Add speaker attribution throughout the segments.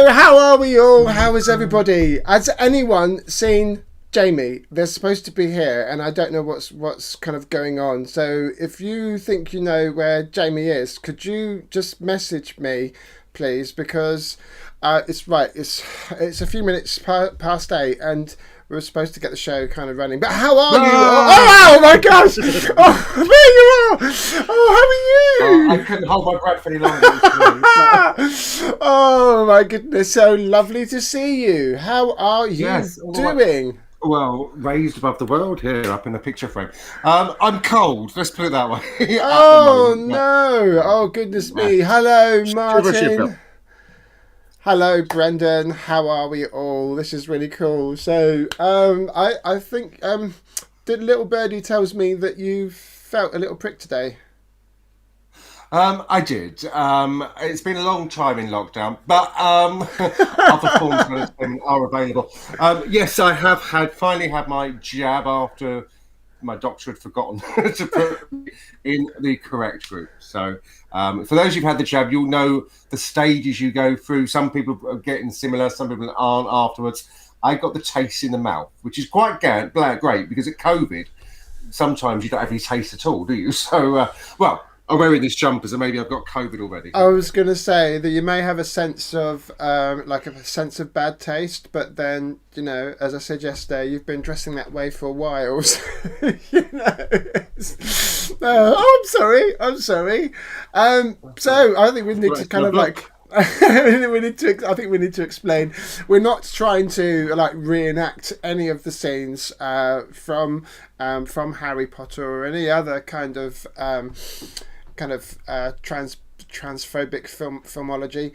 Speaker 1: So, how are we all? How is everybody? Has anyone seen Jamie? They're supposed to be here, and I don't know what's kind of going on. So, if you think you know where Jamie is, could you just message me, please? Because it's a few minutes past 8, and we were supposed to get the show kind of running. But how are you? Oh my gosh! Oh, there you are! Oh, how are you?
Speaker 2: I couldn't hold my breath any longer.
Speaker 1: Oh my goodness! So lovely to see you. How are you doing?
Speaker 2: Well, raised above the world here, up in the picture frame. I'm cold. Let's put it that way.
Speaker 1: Oh no! Oh goodness me! Hello, Martin. Hello, Brendan. How are we all? This is really cool. So, I think the little birdie tells me that you felt a little prick today.
Speaker 2: I did. It's been a long time in lockdown, but other forms of medicine are available. Yes, I have finally had my jab after my doctor had forgotten to put me in the correct group. So for those who've had the jab, you'll know the stages you go through. Some people are getting similar, some people aren't afterwards. I got the taste in the mouth, which is quite great because at COVID, sometimes you don't have any taste at all, do you? So, I'm wearing this jumper, so maybe I've got COVID already.
Speaker 1: I was going to say that you may have a sense of a sense of bad taste, but then, you know, as I said yesterday, you've been dressing that way for a while. So, you know, I'm sorry. So I think we need to kind of like. I think we need to explain. We're not trying to like reenact any of the scenes from Harry Potter or any other kind of transphobic filmology,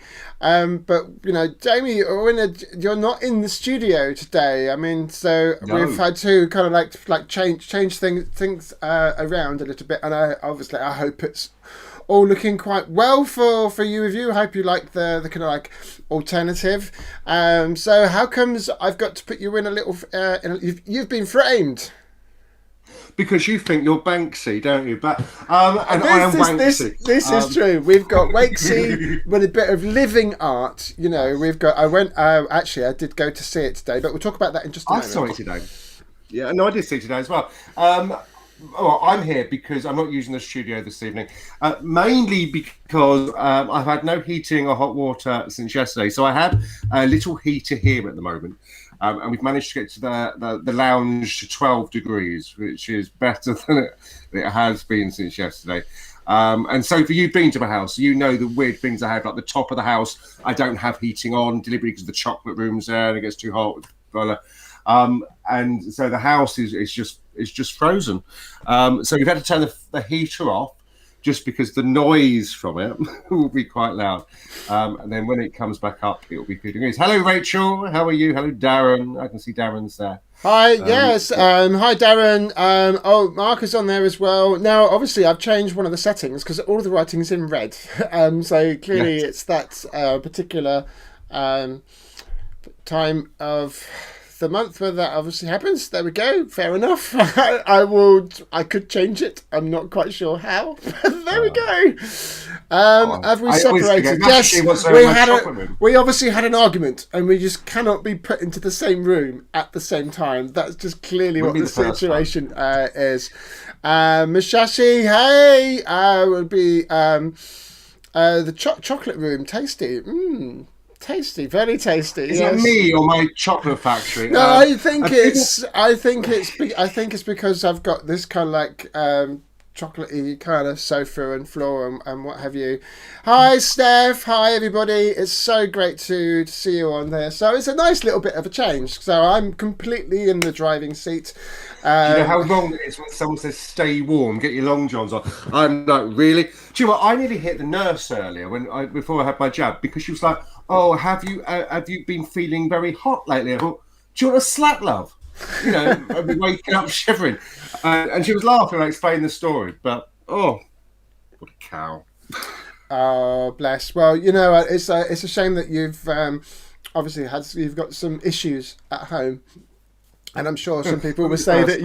Speaker 1: but you know, Jamie, you're not in the studio today. I mean, so no. We've had to kind of like change things around a little bit, and I hope it's all looking quite well for you. I hope you like the kind of like alternative. So how comes I've got to put you in a little? You've been framed.
Speaker 2: Because you think you're Banksy, don't you? But I am Wanksy.
Speaker 1: This is true. We've got Wakesy with a bit of living art. You know, we've got. Actually, I did go to see it today, but we'll talk about that in just a moment.
Speaker 2: I saw it today. Yeah, no, I did see it today as well. I'm here because I'm not using the studio this evening, mainly because I've had no heating or hot water since yesterday. So I have a little heater here at the moment. And we've managed to get to the lounge to 12 degrees, which is better than it has been since yesterday. And so for you being to my house, you know the weird things I have, like the top of the house, I don't have heating on deliberately because the chocolate room's there and it gets too hot. And so the house is just frozen. So we've had to turn the heater off, just because the noise from it will be quite loud. And then when it comes back up, it will be 2 degrees. Hello, Rachel. How are you? Hello, Darren. I can see Darren's there.
Speaker 1: Hi, yes. Hi, Darren. Mark is on there as well. Now, obviously, I've changed one of the settings because all of the writing's in red. So clearly it's that particular time of the month where that obviously happens. There we go. Fair enough. I could change it. I'm not quite sure how. But there we go. Have we separated? Yes. We obviously had an argument, and we just cannot be put into the same room at the same time. That's just clearly what the situation is. Mishashi, hey, would be the chocolate room. Tasty. Tasty, very tasty.
Speaker 2: Is it me or my chocolate factory?
Speaker 1: No, I think it's because I've got this kind of like chocolatey kind of sofa and floor and what have you. Hi, Steph. Hi, everybody. It's so great to see you on there. So it's a nice little bit of a change. So I'm completely in the driving seat.
Speaker 2: Do you know how long it is when someone says "stay warm"? Get your long johns on. I'm like, really? Do you know what? I nearly hit the nurse earlier before I had my jab because she was like, "Oh, have you been feeling very hot lately?" I thought, "Do you want a slap, love?" You know, I'd be waking up shivering, and she was laughing and I explained the story. But what a cow!
Speaker 1: Oh, bless. Well, you know, it's a shame that you've obviously you've got some issues at home. And I'm sure some people will say that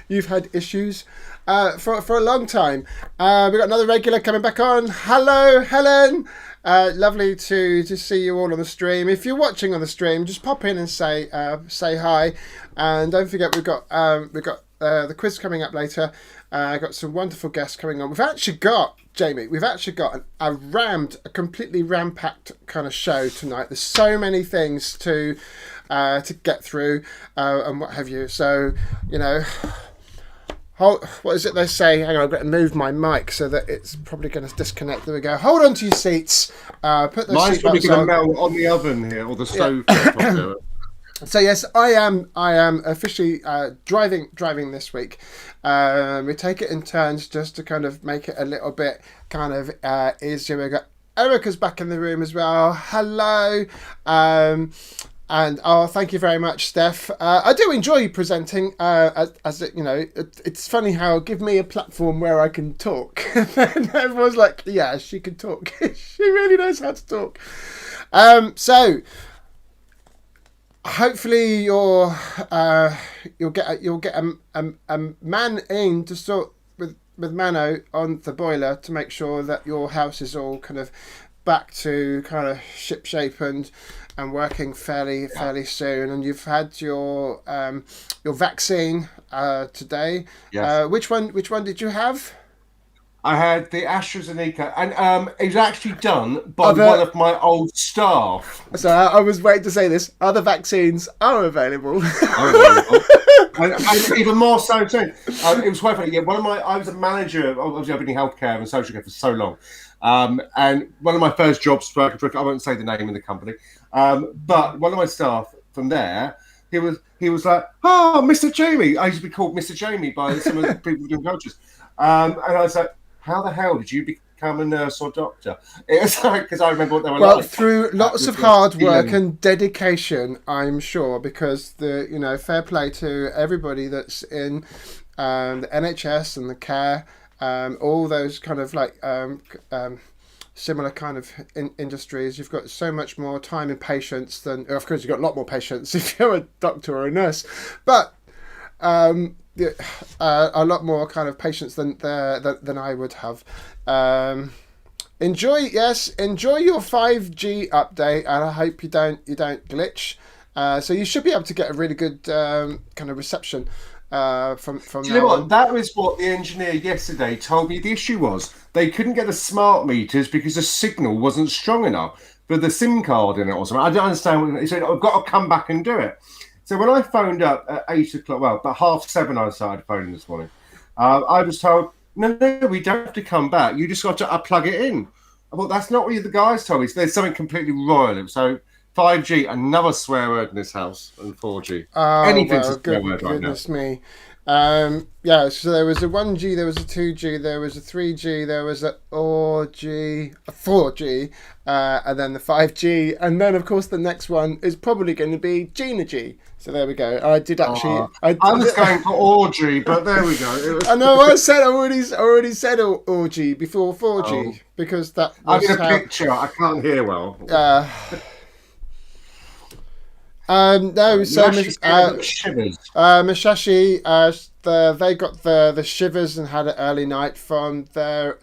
Speaker 1: you've had issues for a long time. We've got another regular coming back on. Hello, Helen. Lovely to see you all on the stream. If you're watching on the stream, just pop in and say hi. And don't forget, we've got the quiz coming up later. Got some wonderful guests coming on. We've actually got, Jamie, a completely ram-packed kind of show tonight. There's so many things to get through and what have you. So, what is it they say? Hang on, I've got to move my mic so that it's probably going to disconnect. There we go. Hold on to your seats. Put those
Speaker 2: Mine's probably
Speaker 1: seatbelts
Speaker 2: going to
Speaker 1: on.
Speaker 2: melt on the oven here, or the stove.
Speaker 1: Yeah. So yes, I am officially driving this week. We take it in turns just to kind of make it a little bit kind of easier. We've got Erica's back in the room as well. Hello. And thank you very much, Steph. I do enjoy presenting. It's funny how give me a platform where I can talk. And everyone's like, yeah, she can talk. She really knows how to talk. So hopefully you'll get a man in to sort with Mano on the boiler to make sure that your house is all kind of back to kind of ship shape and working fairly soon. And you've had your vaccine today.
Speaker 2: Yes.
Speaker 1: Which one did you have?
Speaker 2: I had the AstraZeneca, and it was actually done by one of my old staff. So
Speaker 1: I was waiting to say this. Other vaccines are available.
Speaker 2: And even more so too. It was quite funny. Yeah, I was a manager. Obviously, I've been in healthcare and social care for so long. And one of my first jobs, I won't say the name of the company, but one of my staff from there, he was like, "Oh, Mr. Jamie." I used to be called Mr. Jamie by some of the people doing coaches. And I was like, how the hell did you become a nurse or doctor? It was like, because I remember what they were like. Well,
Speaker 1: through lots of hard work and dedication, I'm sure, because fair play to everybody that's in the NHS and the care, all those kind of like similar kind of industries. You've got so much more time and patience than, of course, you've got a lot more patience if you're a doctor or a nurse, but a lot more kind of patience than I would have. Enjoy your 5G update, and I hope you don't glitch. So you should be able to get a really good kind of reception from
Speaker 2: Do you know what? That was what the engineer yesterday told me the issue was. They couldn't get the smart meters because the signal wasn't strong enough for the SIM card in it or something. I don't understand. He said, I've got to come back and do it. So when I phoned up at 8 o'clock, well, about 7:30 I started phoning this morning, I was told, no, we don't have to come back. You just got to plug it in. I thought, that's not what the guys told me. So there's something completely royal. So 5G, another swear word in this house, and 4G. Anything's a swear word right now.
Speaker 1: Goodness me. So there was a 1G, there was a 2G, there was a 3G, there was a 4G, and then the 5G, and then of course the next one is probably going to be Gina G. So there we go. I did actually. I
Speaker 2: was going for orgy, but there we go.
Speaker 1: I know. I already said orgy before 4G because that.
Speaker 2: I'm in a picture. I can't hear well.
Speaker 1: No, so
Speaker 2: shivers.
Speaker 1: Mishashi, they got the shivers and had an early night from their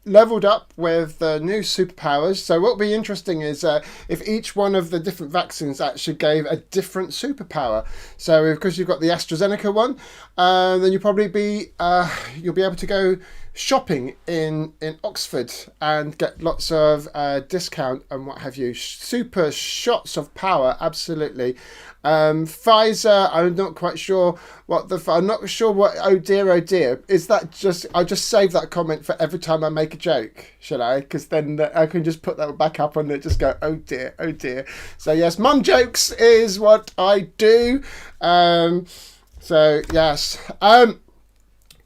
Speaker 1: leveled up with the new superpowers. So what will be interesting is if each one of the different vaccines actually gave a different superpower. So because you've got the AstraZeneca one, then you'll be able to go shopping in Oxford and get lots of discount and what have you. Super shots of power, absolutely. Pfizer, I'm not quite sure what oh dear is that. Just I'll just save that comment for every time I make a joke, shall I? Because then I can just put that back up and just go oh dear. So yes, mum jokes is what I do. So yes.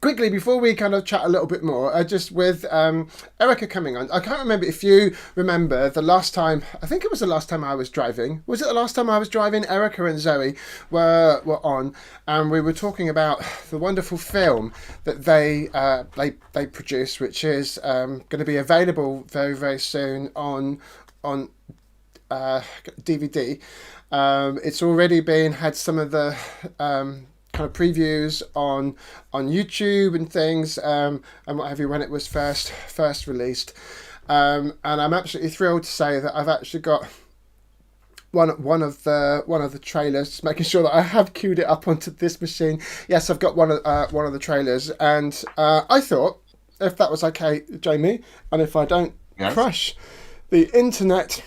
Speaker 1: Quickly, before we kind of chat a little bit more, just with Erica coming on, I can't remember if you remember the last time, I think it was the last time I was driving. Was it the last time I was driving? Erica and Zoe were on, and we were talking about the wonderful film that they produced, which is going to be available very, very soon on DVD. It's already had some of the kind of previews on YouTube and things, and what have you, when it was first released. and I'm absolutely thrilled to say that I've actually got one of the trailers, just making sure that I have queued it up onto this machine. Yes, I've got one of the trailers, and I thought, if that was okay, Jamie, and if I don't crash the internet,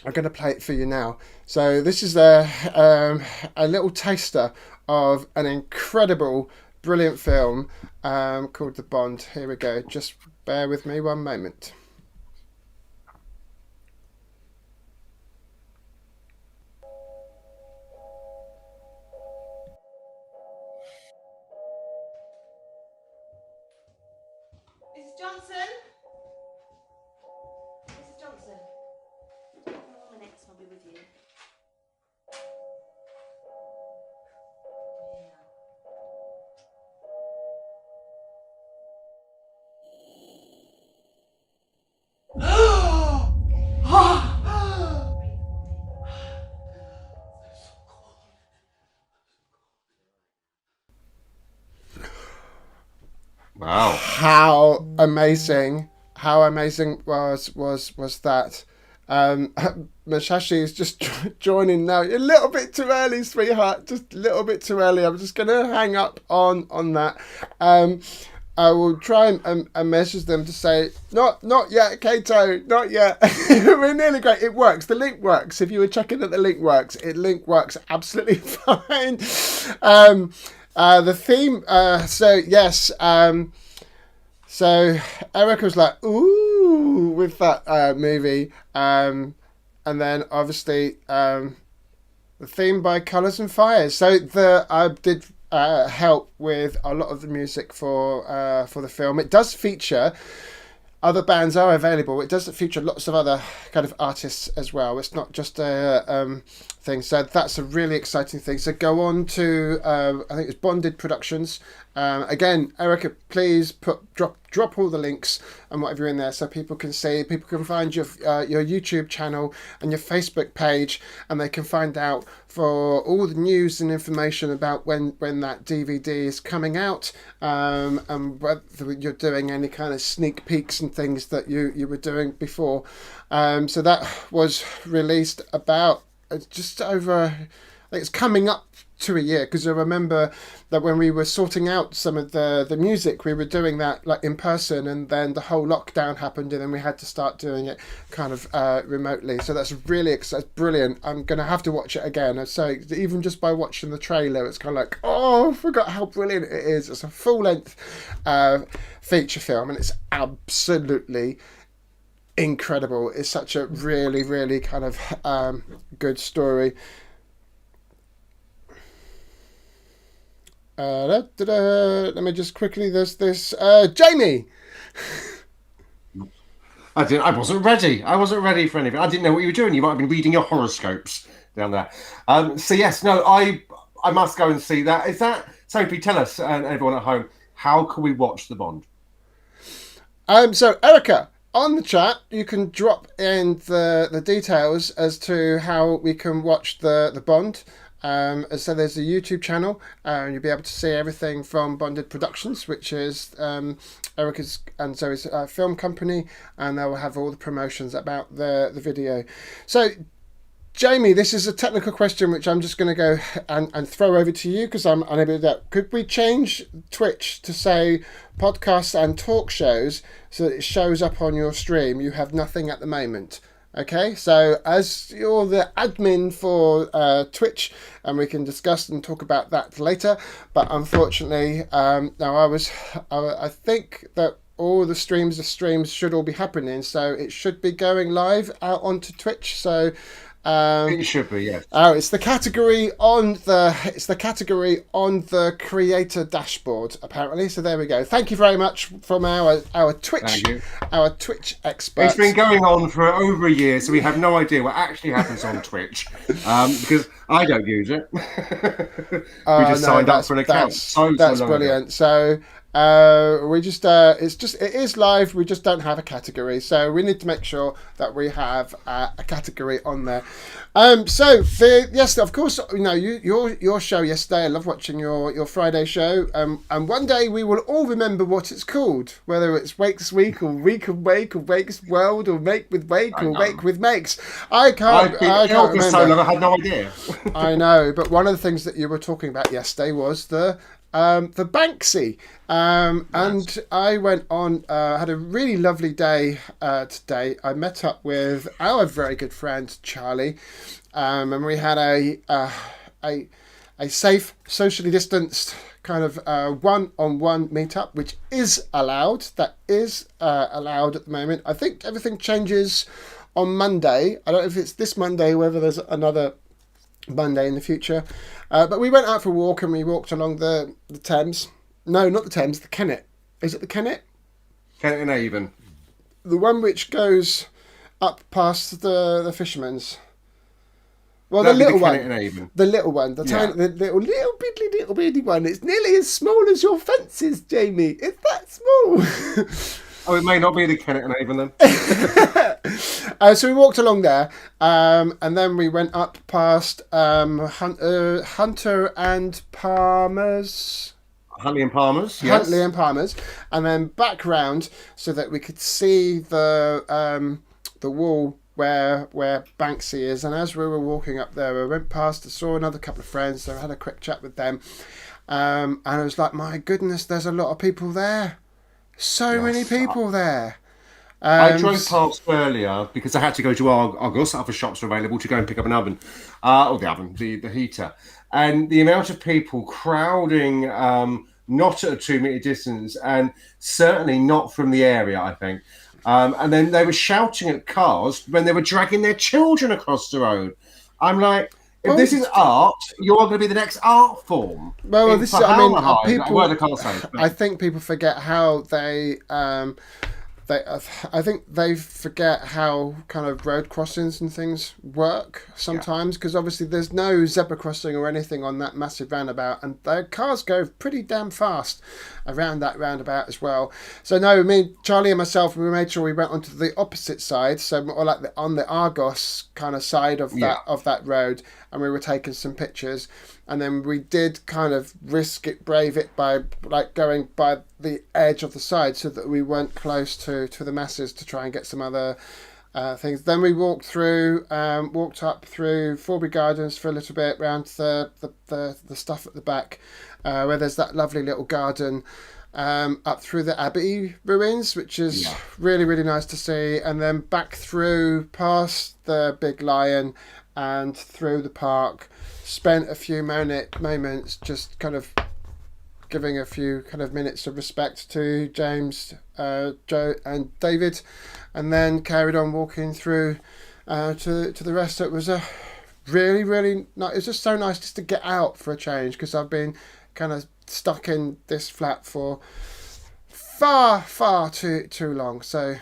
Speaker 1: I'm going to play it for you now. So this is a little taster of an incredible, brilliant film called The Bond. Here we go. Just bear with me one moment.
Speaker 3: Mrs. Johnson? Mrs. Johnson? 4 minutes, I'll be with you.
Speaker 2: Wow!
Speaker 1: How amazing was that? Mashashi is just joining now. A little bit too early, sweetheart. Just a little bit too early. I'm just gonna hang up on that. I will try and message them to say, not yet, Kato, not yet. We're nearly great. It works. The link works. If you were checking that the link works, link works absolutely fine. The theme, so yes, so Erica was like, ooh, with that movie, and then obviously the theme by Colours and Fires. So I did help with a lot of the music for the film. It does feature other bands are available. It does feature lots of other kind of artists as well. It's not just a thing. So that's a really exciting thing. So go on to I think it's Bonded Productions. Again, Erica, please drop all the links and whatever in there so people can see. People can find your YouTube channel and your Facebook page, and they can find out for all the news and information about when that DVD is coming out, and whether you're doing any kind of sneak peeks and things that you were doing before. So that was released about just over, I think it's coming up to a year, because I remember that when we were sorting out some of the music, we were doing that like in person, and then the whole lockdown happened, and then we had to start doing it kind of remotely. So that's really brilliant. I'm gonna have to watch it again. So even just by watching the trailer, it's kind of like, oh, I forgot how brilliant it is. It's a full-length feature film, and it's absolutely incredible. It's such a really, really kind of good story. Let me just quickly, there's this Jamie.
Speaker 2: I wasn't ready. I wasn't ready for anything. I didn't know what you were doing. You might have been reading your horoscopes down there. So yes, no, I must go and see that. Is that, Sophie, tell us and everyone at home, how can we watch The Bond?
Speaker 1: So Erica, on the chat, you can drop in the details as to how we can watch the Bond. So there's a YouTube channel, and you'll be able to see everything from Bonded Productions, which is Erica's and Zoe's film company, and they will have all the promotions about the video. So, Jamie, this is a technical question which I'm just going to go and throw over to you, because I'm unable to do that. Could we change Twitch to say podcasts and talk shows so that it shows up on your stream? You have nothing at the moment. Okay, so as you're the admin for Twitch, and we can discuss and talk about that later, but unfortunately, now I think that all the streams should all be happening, so it should be going live out onto Twitch. So
Speaker 2: it should be, yes.
Speaker 1: Oh, it's the category on the creator dashboard, apparently. So there we go. Thank you very much from our Twitch expert.
Speaker 2: It's been going on for over a year, so we have no idea what actually happens on Twitch, because I don't use it. We just signed up for an account.
Speaker 1: That's brilliant. So It is live. We just don't have a category, so we need to make sure that we have a category on there. Yes, of course, your show yesterday. I love watching your Friday show. And one day we will all remember what it's called, whether it's Wake's Week or Week of Wake or Wake's World or Make with Wake or Wake with Makes.
Speaker 2: I've been ill for so long. I had no idea.
Speaker 1: I know, but one of the things that you were talking about yesterday was the Banksy, and I went on, had a really lovely day today. I met up with our very good friend Charlie, and we had a safe, socially distanced kind of one-on-one meetup, which is allowed. That is allowed at the moment. I think everything changes on Monday. I don't know if it's this Monday, whether there's another Monday in the future. But we went out for a walk and we walked along the Thames. No, not the Thames, the Kennet. Is it the Kennet?
Speaker 2: Kennet and Avon.
Speaker 1: The one which goes up past the fisherman's. Well, the little one.
Speaker 2: Kennet and Avon.
Speaker 1: The little one. The tiny, the little bitty one. It's nearly as small as your fences, Jamie. It's that small.
Speaker 2: Oh, it may not be the Kennet and Avon then.
Speaker 1: So we walked along there, and then we went up past Hunter and Palmer's.
Speaker 2: Huntley and Palmer's, yes.
Speaker 1: Huntley and Palmer's, and then back round so that we could see the wall where Banksy is. And as we were walking up there, we went past, I saw another couple of friends, so I had a quick chat with them, and I was like, my goodness, there's a lot of people there. So many people there.
Speaker 2: I drove past earlier because I had to go to Argos. Other shops were available to go and pick up an oven, the heater. And the amount of people crowding, not at a 2 metre distance, and certainly not from the area, I think. And then they were shouting at cars when they were dragging their children across the road. I'm like, if this is art, you're going to be the next art form.
Speaker 1: Well, this is, people.
Speaker 2: I
Speaker 1: think people forget how they. I think they forget how kind of road crossings and things work sometimes, because obviously there's no zebra crossing or anything on that massive roundabout, and the cars go pretty damn fast around that roundabout as well. So no, me, Charlie and myself, we made sure we went onto the opposite side, so more like on the Argos kind of side of that road, and we were taking some pictures. And then we did kind of brave it by like going by the edge of the side so that we weren't close to the masses to try and get some other things. Then we walked up through Forbury Gardens for a little bit, round the stuff at the back, where there's that lovely little garden, up through the Abbey ruins, which is really, really nice to see. And then back through past the Big Lion and through the park. Spent a few moments just kind of giving a few kind of minutes of respect to James, Joe and David, and then carried on walking through to the rest. It was a really, really nice. It was just so nice just to get out for a change, because I've been kind of stuck in this flat for far too long. So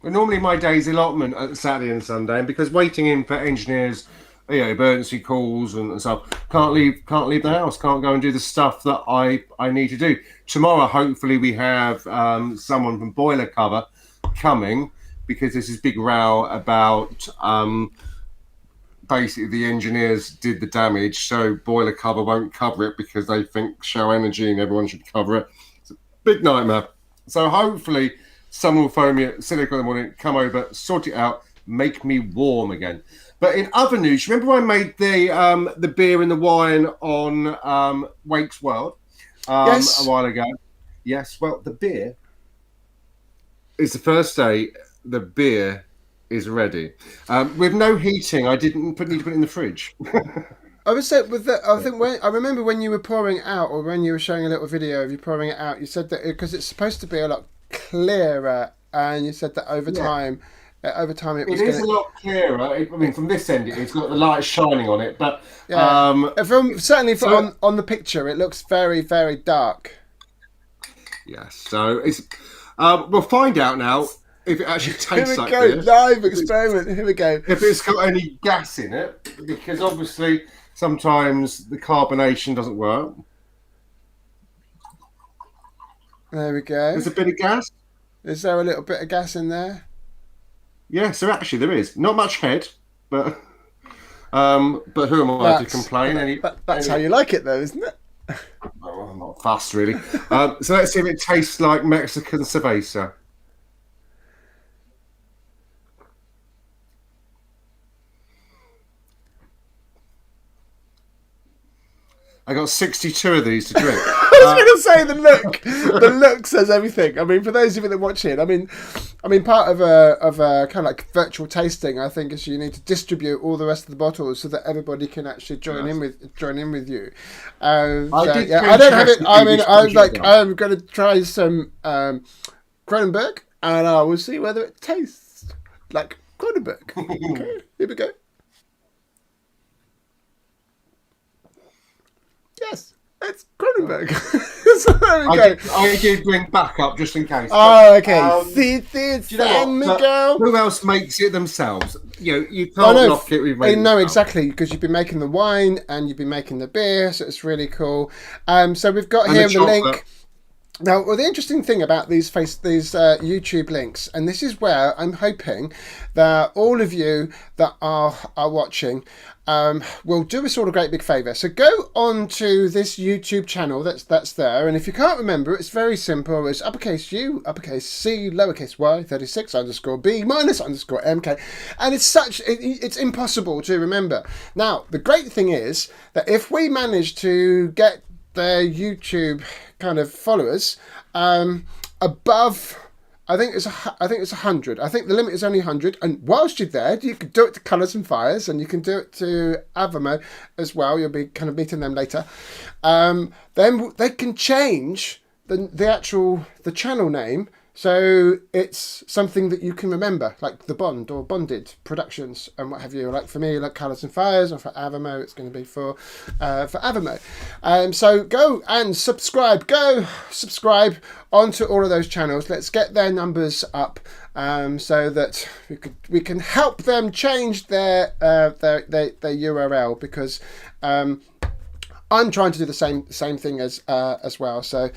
Speaker 2: well, normally my day's allotment at Saturday and Sunday, and because waiting in for engineers, emergency calls and stuff, can't leave the house, can't go and do the stuff that I need to do. Tomorrow, hopefully, we have someone from Boiler Cover coming, because there's this big row about basically the engineers did the damage, so Boiler Cover won't cover it because they think Shell Energy and everyone should cover it. It's a big nightmare. So hopefully someone will phone me at 6 o'clock in the morning, come over, sort it out, make me warm again. But in other news, remember I made the beer and the wine on Wake's World a while ago? Yes, well, the beer is the first day the beer is ready. With no heating, I didn't need to put it in the fridge.
Speaker 1: I would say I remember when you were pouring it out, or when you were showing a little video of you pouring it out, you said that because it's supposed to be a lot clearer, and you said that over time it was
Speaker 2: a lot clearer. From this end, it's got the light shining on it, but
Speaker 1: on the picture, it looks very, very dark.
Speaker 2: Yes, so it's we'll find out now if it actually tastes like this.
Speaker 1: Here we go, live experiment. Here we go.
Speaker 2: If it's got any gas in it, because obviously sometimes the carbonation doesn't work.
Speaker 1: There we go.
Speaker 2: There's a bit of gas.
Speaker 1: Is there a little bit of gas in there?
Speaker 2: Yes, there is. Not much head, but who am I to complain?
Speaker 1: That's how you like it, though, isn't it?
Speaker 2: Well, I'm not fussed, really. So let's see if it tastes like Mexican cerveza. I got 62 of these to drink.
Speaker 1: I was going to say the look says everything. I mean, for those of you that watch it, I mean, part of a kind of like virtual tasting, I think, is you need to distribute all the rest of the bottles so that everybody can actually join in with you. I don't have it. I mean, I'm going to try some Kronenberg, and I will see whether it tastes like Kronenberg. Okay, here we go. Yes, it's Kronenberg. So there we go.
Speaker 2: I did bring backup just in case.
Speaker 1: Oh, okay.
Speaker 2: Who else makes it themselves? You can't knock it.
Speaker 1: No, exactly, because you've been making the wine and you've been making the beer, so it's really cool. So we've got here the link. Now, the interesting thing about these YouTube links, and this is where I'm hoping that all of you that are watching will do us all a great big favour. So go on to this YouTube channel that's there, and if you can't remember, it's very simple. It's uppercase U, uppercase C, lowercase y, 36_B -_MK, and it's impossible to remember. Now, the great thing is that if we manage to get their YouTube kind of followers above, I think it's 100. I think the limit is only 100. And whilst you're there, you can do it to Colours and Fires, and you can do it to Avamo as well. You'll be kind of meeting them later. Then they can change the channel name. So it's something that you can remember, like the Bond or Bonded Productions and what have you. Like for me, like Colours and Fires, or for Avamo, it's going to be for Avamo. So go and subscribe. Go subscribe onto all of those channels. Let's get their numbers up, so that we can help them change their URL, because I'm trying to do the same thing as well. So.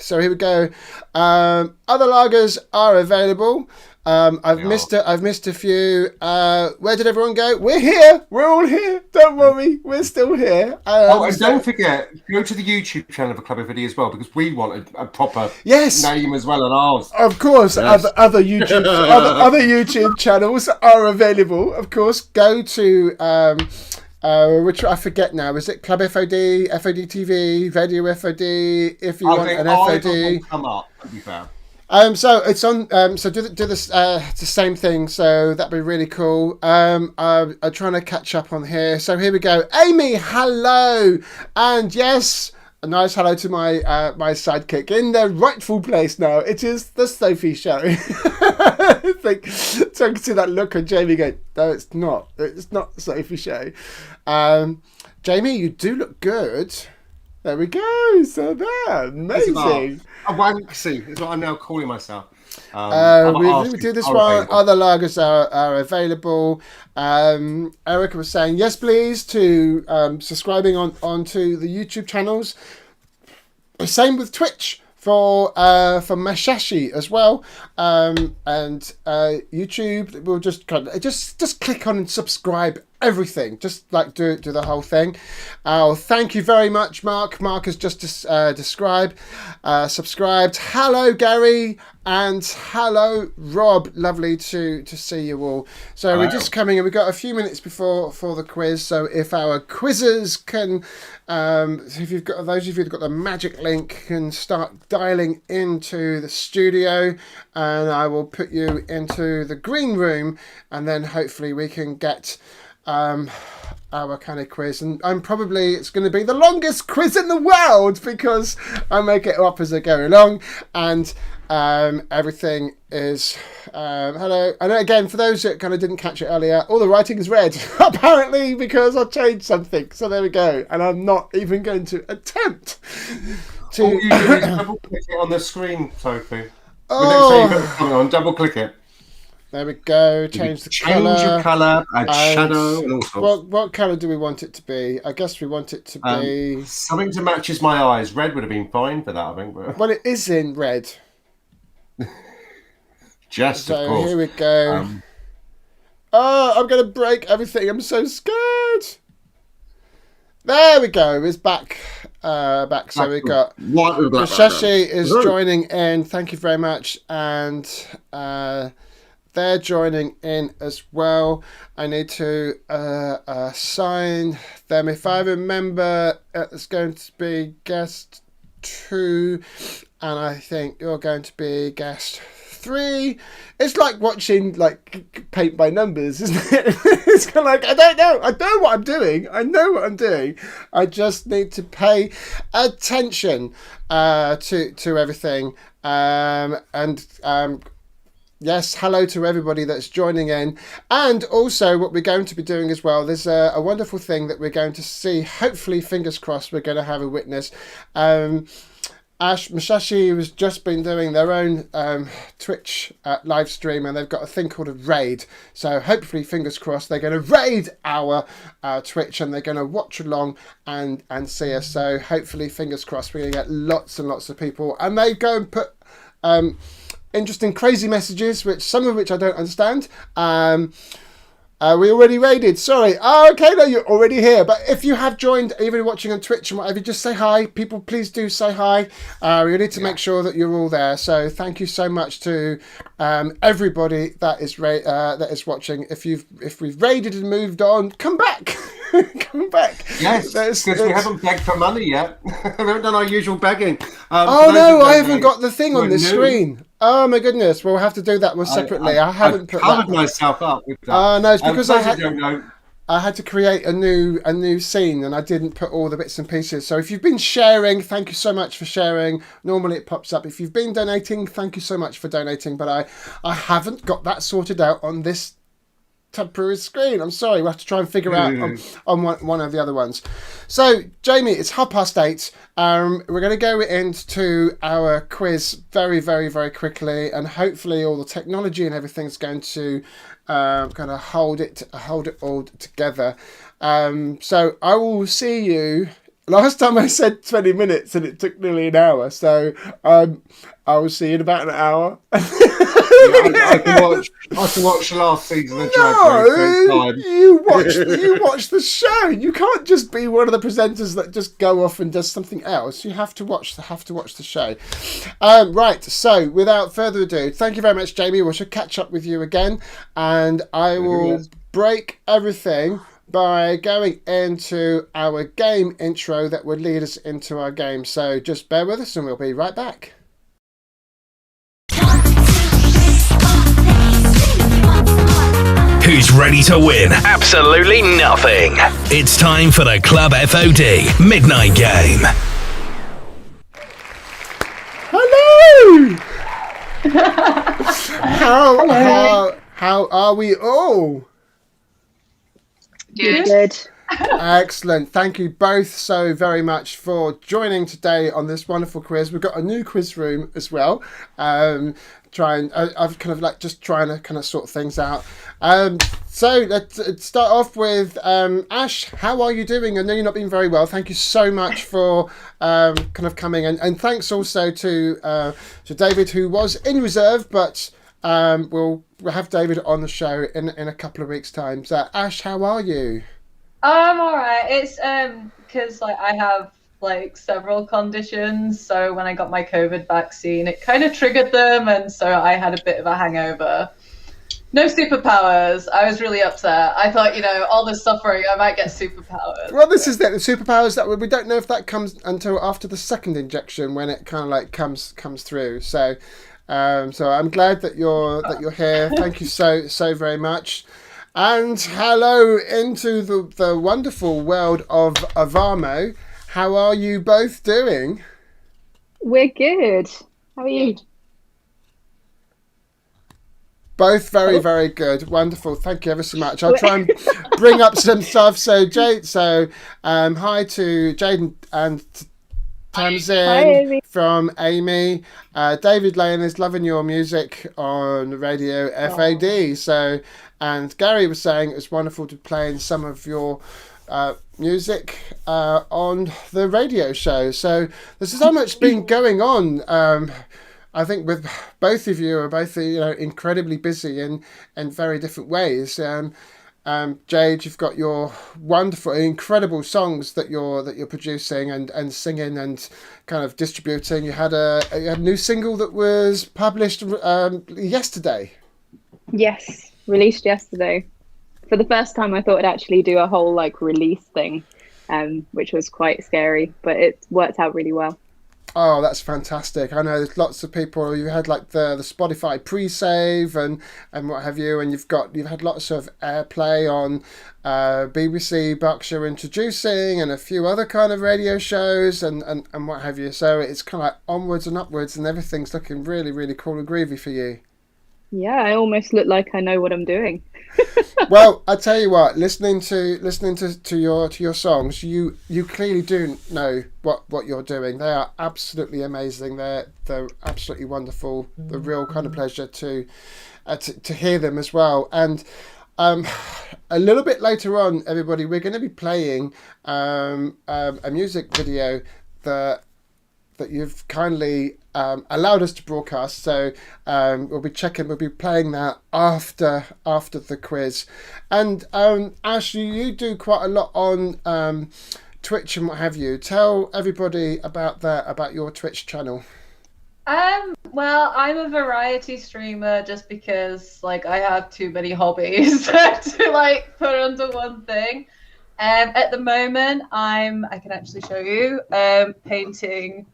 Speaker 1: So here we go. Other lagers are available. I've missed a few. Where did everyone go? We're here. We're all here. Don't worry. We're still here.
Speaker 2: And don't forget, go to the YouTube channel of Club F.O.D as well, because we want a proper name as well on ours.
Speaker 1: Of course, yes. other YouTube channels are available. Of course, go to. Which I forget now. Is it Club F.O.D, FOD TV, Video F.O.D? If you want an FOD,
Speaker 2: come up. To be fair.
Speaker 1: So it's on. So do this the same thing. So that'd be really cool. I'm trying to catch up on here. So here we go. Amy, hello, and yes. A nice hello to my sidekick in their rightful place now. It is the Sophie Show. I think so. I can see that look on Jamie going, no, it's not. It's not the Sophie Show. Jamie, you do look good. There we go. So there, amazing.
Speaker 2: A wanksy is what I'm now calling myself.
Speaker 1: We do this one. Other lagers are available. Erica was saying yes, please, to subscribing onto the YouTube channels. Same with Twitch for Mashashi as well. And YouTube will just click on and subscribe. Everything, just like do the whole thing. Thank you very much, Mark. Mark has just subscribed. Hello, Gary, and hello, Rob. Lovely to see you all. So hello. We're just coming in. We've got a few minutes before the quiz. So if our quizzers can, if you've got those of you who've got the magic link, can start dialing into the studio, and I will put you into the green room, and then hopefully we can get. Our kind of quiz, and it's going to be the longest quiz in the world, because I make it up as I go along, and everything is hello. And again, for those that kind of didn't catch it earlier, all the writing is red apparently, because I changed something. So there we go, and I'm not even going to attempt to.
Speaker 2: You can double click it on the screen, Sophie. Oh, double click it.
Speaker 1: There we go. Change the
Speaker 2: Change your colour, add shadow, and all sorts.
Speaker 1: What colour do we want it to be? I guess we want it to be
Speaker 2: something to matches my eyes. Red would have been fine for that, I think. But...
Speaker 1: Well, it is in red.
Speaker 2: Just of course.
Speaker 1: Here we go. I'm going to break everything. I'm so scared. There we go. It's back. So we got Shashi is joining in. Thank you very much. And they're joining in as well. I need to assign them. If I remember, it's going to be guest 2. And I think you're going to be guest 3. It's like watching paint by numbers, isn't it? It's kind of like, I don't know what I'm doing. I know what I'm doing. I just need to pay attention to everything. Yes, hello to everybody that's joining in. And also what we're going to be doing as well, there's a wonderful thing that we're going to see. Hopefully, fingers crossed, we're going to have a witness. Ash Mashashi has just been doing their own Twitch live stream, and they've got a thing called a raid. So hopefully, fingers crossed, they're going to raid our Twitch, and they're going to watch along and see us. So hopefully, fingers crossed, we're going to get lots and lots of people. And they go and put interesting, crazy messages, some of which I don't understand. We already raided. Sorry. Oh, okay. No, you're already here. But if you have joined, even watching on Twitch and whatever, just say hi. People, please do say hi. We need to make sure that you're all there. So thank you so much to everybody that is watching. If we've raided and moved on, come back. Come back.
Speaker 2: Yes, because we haven't begged for money yet. We haven't done our usual begging.
Speaker 1: I haven't got the thing on this screen. Oh my goodness! We'll have to do that one separately. I haven't put
Speaker 2: covered myself up with that.
Speaker 1: No, it's because I had to create a new scene, and I didn't put all the bits and pieces. So if you've been sharing, thank you so much for sharing. Normally it pops up. If you've been donating, thank you so much for donating. But I haven't got that sorted out on this temporary screen. I'm sorry, we'll have to try and figure out on one of the other ones. So Jamie, it's 8:30. We're going to go into our quiz very, very, very quickly, and hopefully all the technology and everything's going to kind of hold it all together. So I will see you. Last time I said 20 minutes and it took nearly an hour, so I will see you in about an hour.
Speaker 2: I can watch the last season of Drag Race.
Speaker 1: No, you watch the show. You can't just be one of the presenters that just go off and does something else. You have to watch the show. Right. So without further ado, thank you very much, Jamie. We should catch up with you again, and I will break everything by going into our game intro that would lead us into our game. So just bear with us and we'll be right back.
Speaker 4: Who's ready to win absolutely nothing? It's time for the Club F.O.D. Midnight Game.
Speaker 1: Hello! How are we all?
Speaker 5: Good.
Speaker 1: Excellent. Thank you both so very much for joining today on this wonderful quiz. We've got a new quiz room as well. I've kind of just trying to kind of sort things out. So let's start off with Ash. How are you doing? I know you're not being very well. Thank you so much for kind of coming, and thanks also to David, who was in reserve, but we'll have David on the show in a couple of weeks' time. So Ash, how are you?
Speaker 5: I'm alright. It's because I have several conditions, so when I got my COVID vaccine it kind of triggered them, and so I had a bit of a hangover. No superpowers. I was really upset. I thought, all this suffering, I might get superpowers.
Speaker 1: Well, this is the superpowers that we don't know if that comes until after the second injection, when it kind of comes through. So I'm glad that you're here. Thank you so very much. And hello into the wonderful world of Avamo. How are you both doing?
Speaker 6: We're good. How are you?
Speaker 1: Both very, very good. Wonderful. Thank you ever so much. I'll try and bring up some stuff. So, Jade, hi to Jade and Tamsin from Amy. David Lane is loving your music on Radio F.O.D. So, and Gary was saying it was wonderful to play in some of your music on the radio show. So there's so much been going on. I think with both of you are both incredibly busy in very different ways. Jade, you've got your wonderful, incredible songs that you're producing and singing and kind of distributing. You had a new single that was published yesterday.
Speaker 6: Yes, released yesterday. For the first time, I thought I'd actually do a whole release thing, which was quite scary, but it worked out really well.
Speaker 1: Oh, that's fantastic. I know there's lots of people. You had the Spotify pre-save and what have you, and you've had lots of airplay on BBC Berkshire Introducing and a few other kind of radio shows and what have you. So it's kind of onwards and upwards, and everything's looking really, really cool and groovy for you.
Speaker 6: Yeah, I almost look like I know what I'm doing.
Speaker 1: Well, I tell you what, listening to your songs, you clearly do know what you're doing. They are absolutely amazing. They're absolutely wonderful. The real kind of pleasure to hear them as well. And a little bit later on, everybody, we're going to be playing a music video that you've kindly allowed us to broadcast. So we'll be playing that after the quiz. And Ashley, you do quite a lot on Twitch and what have you. Tell everybody about your Twitch channel.
Speaker 5: Well, I'm a variety streamer just because I have too many hobbies to put under one thing. At the moment, I can actually show you painting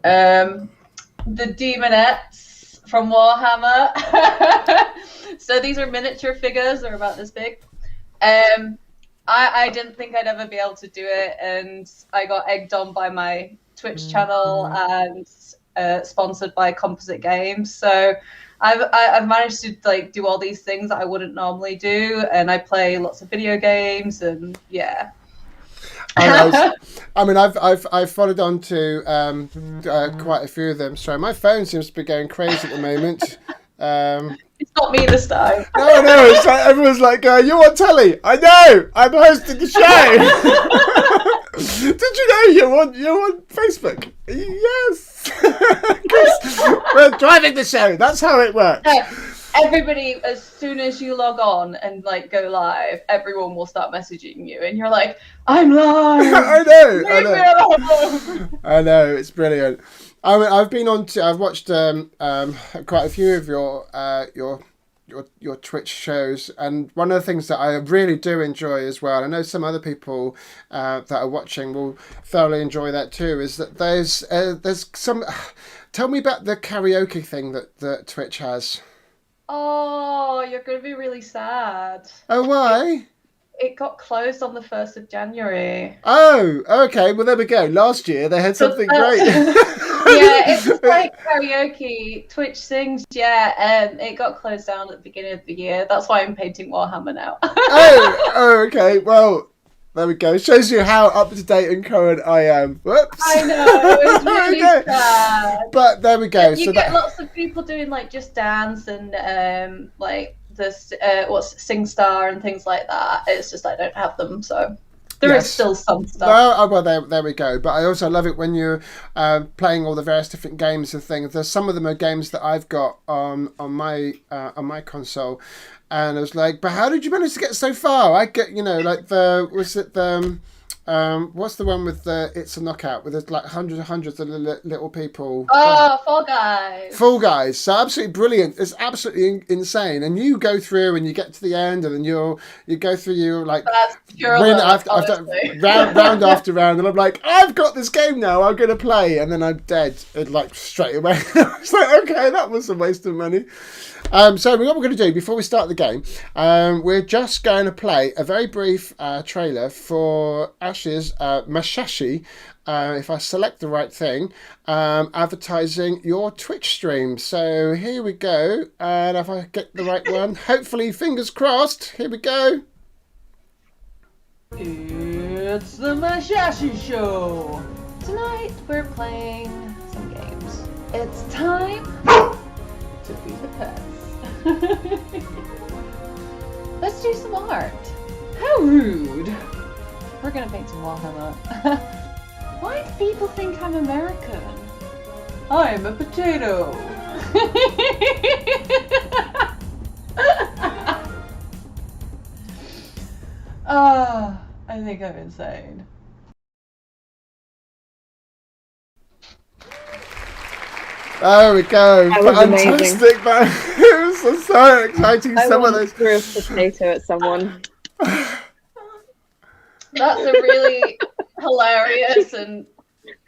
Speaker 5: the demonettes from Warhammer. So these are miniature figures. They're about this big. I didn't think I'd ever be able to do it, and I got egged on by my Twitch channel and sponsored by Composite Games. So I've managed to do all these things that I wouldn't normally do, and I play lots of video games, and yeah.
Speaker 1: I've followed on to quite a few of them. Sorry, my phone seems to be going crazy at the moment.
Speaker 5: It's not me this time.
Speaker 1: No, it's everyone's you're on telly. I know. I'm hosting the show. Did you know you're on Facebook? Yes. We're driving the show. That's how it works.
Speaker 5: Everybody, as soon as you log on and go live, everyone will start messaging you, and you're like, "I'm live."
Speaker 1: I know. I know. It's brilliant. I've watched quite a few of your Twitch shows, and one of the things that I really do enjoy as well, I know some other people that are watching will thoroughly enjoy that too, is that there's some. Tell me about the karaoke thing that Twitch has.
Speaker 5: Oh, you're going to be really sad.
Speaker 1: Oh, why?
Speaker 5: It got closed on the 1st of January.
Speaker 1: Oh, okay. Well, there we go. Last year they had something great.
Speaker 5: Yeah, it's karaoke. Twitch sings, it got closed down at the beginning of the year. That's why I'm painting Warhammer now.
Speaker 1: oh, okay. Well, there we go. Shows you how up to date and current I am. Whoops.
Speaker 5: I know. It was really sad.
Speaker 1: But there we go.
Speaker 5: You get lots of people doing Just Dance and this SingStar and things like that. It's just I don't have them, so there is still some stuff.
Speaker 1: Well, there we go. But I also love it when you're playing all the various different games and things. There's some of them are games that I've got on my console. And I was like, but how did you manage to get so far? I get, what's the one with the It's a Knockout, with there's hundreds of little people.
Speaker 5: Oh, Fall Guys.
Speaker 1: Fall Guys. So absolutely brilliant. It's absolutely insane. And you go through and you get to the end, and then you go through
Speaker 5: That's pure
Speaker 1: win
Speaker 5: love,
Speaker 1: after round after round, and I'm like, I've got this game now. I'm gonna play, and then I'm dead straight away. It's okay, that was a waste of money. So what we're going to do before we start the game, we're just going to play a very brief trailer for Ash's Mashashi, if I select the right thing, advertising your Twitch stream. So here we go, and if I get the right one, hopefully, fingers crossed, here we go.
Speaker 7: It's the Mashashi Show.
Speaker 5: Tonight we're playing some games. It's time to be the pets. Let's do some art. How rude. We're gonna paint some Warhammer. Why do people think I'm American? I'm a potato. I think I'm insane.
Speaker 1: There we go.
Speaker 6: That was
Speaker 1: Fantastic, man. It was so exciting.
Speaker 6: I
Speaker 1: Some of
Speaker 6: once
Speaker 1: those.
Speaker 6: threw a potato at someone.
Speaker 5: That's a really hilarious and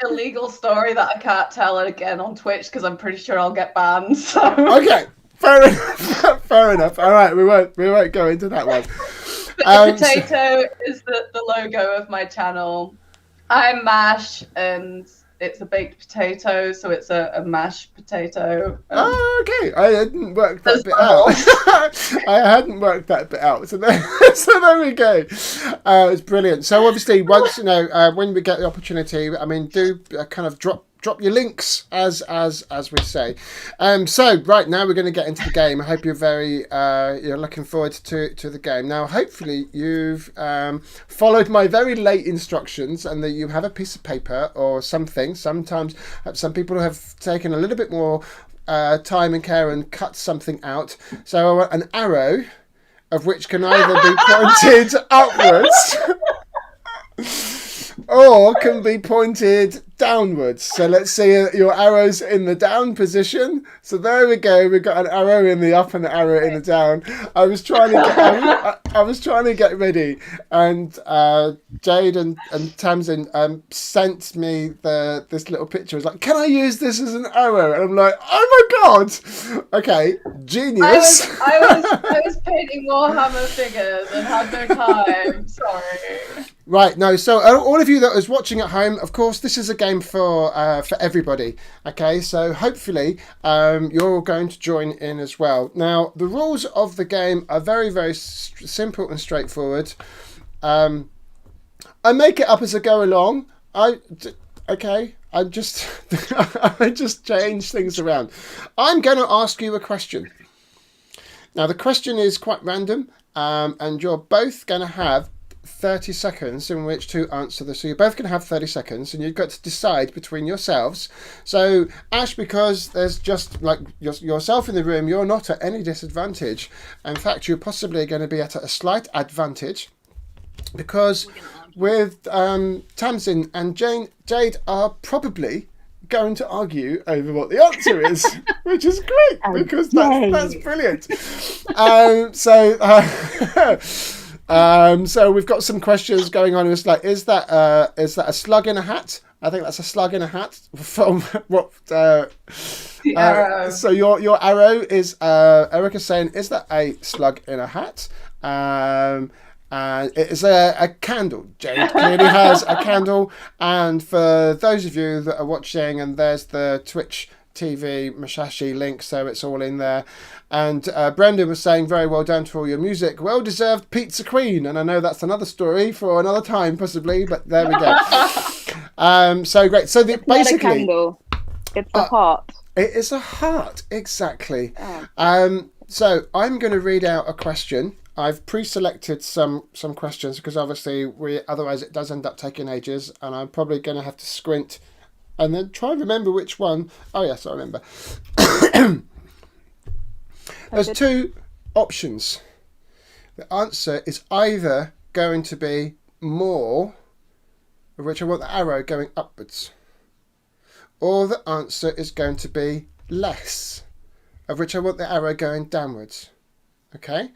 Speaker 5: illegal story that I can't tell again on Twitch because I'm pretty sure I'll get banned. So.
Speaker 1: Okay, fair enough. Fair enough. All right, we won't go into that one.
Speaker 5: But the potato is the logo of my channel. I'm Mash, and it's a baked potato, so it's a mashed potato.
Speaker 1: Okay, I hadn't worked that bit out. I hadn't worked that bit out, so there we go. It's brilliant. So obviously, once when we get the opportunity, I mean, do kind of drop your links as we say. So right now we're going to get into the game. I hope you're very you're looking forward to the game. Now hopefully you've followed my very late instructions and that you have a piece of paper or something. Sometimes some people have taken a little bit more time and care and cut something out. So I want an arrow of which can either be pointed upwards or can be pointed downwards. So let's see your arrows in the down position. So there we go. We've got an arrow in the up and an arrow in the down. I was trying to get ready, and Jade and Tamsin sent me this little picture. It was like, can I use this as an arrow? And I'm like, oh my god. Okay, genius.
Speaker 5: I was painting Warhammer figures and had no time. Sorry.
Speaker 1: Right, no, so all of you that was watching at home, of course, this is a game for everybody, okay? So hopefully you're going to join in as well. Now, the rules of the game are very, very simple and straightforward. I make it up as I go along. I just I just change things around. I'm going to ask you a question. Now, the question is quite random, and you're both going to have 30 seconds in which to answer this. So you're both going to have 30 seconds and you've got to decide between yourselves. So Ash, because there's just like yourself in the room, you're not at any disadvantage. In fact, you're possibly going to be at a slight advantage because with Tamsin and Jade are probably going to argue over what the answer is, which is great because that's brilliant. So we've got some questions going on. It's like, is that a slug in a hat? I think that's a slug in a hat from what? The arrow. So your arrow is Erica saying, is that a slug in a hat? It is a candle. Jade clearly has a candle. And for those of you that are watching, and there's the Twitch TV Mashashi link, so it's all in there. And Brendan was saying, very well done for all your music. Well-deserved Pizza Queen. And I know that's another story for another time, possibly, but there we go. So great. So
Speaker 6: it's basically... not a candle. It's a heart.
Speaker 1: It is a heart, exactly. Oh. So I'm going to read out a question. I've pre-selected some questions because obviously otherwise it does end up taking ages, and I'm probably going to have to squint and then try and remember which one. Oh yes, I remember. There's two options. The answer is either going to be more, of which I want the arrow going upwards, or the answer is going to be less, of which I want the arrow going downwards. Okay?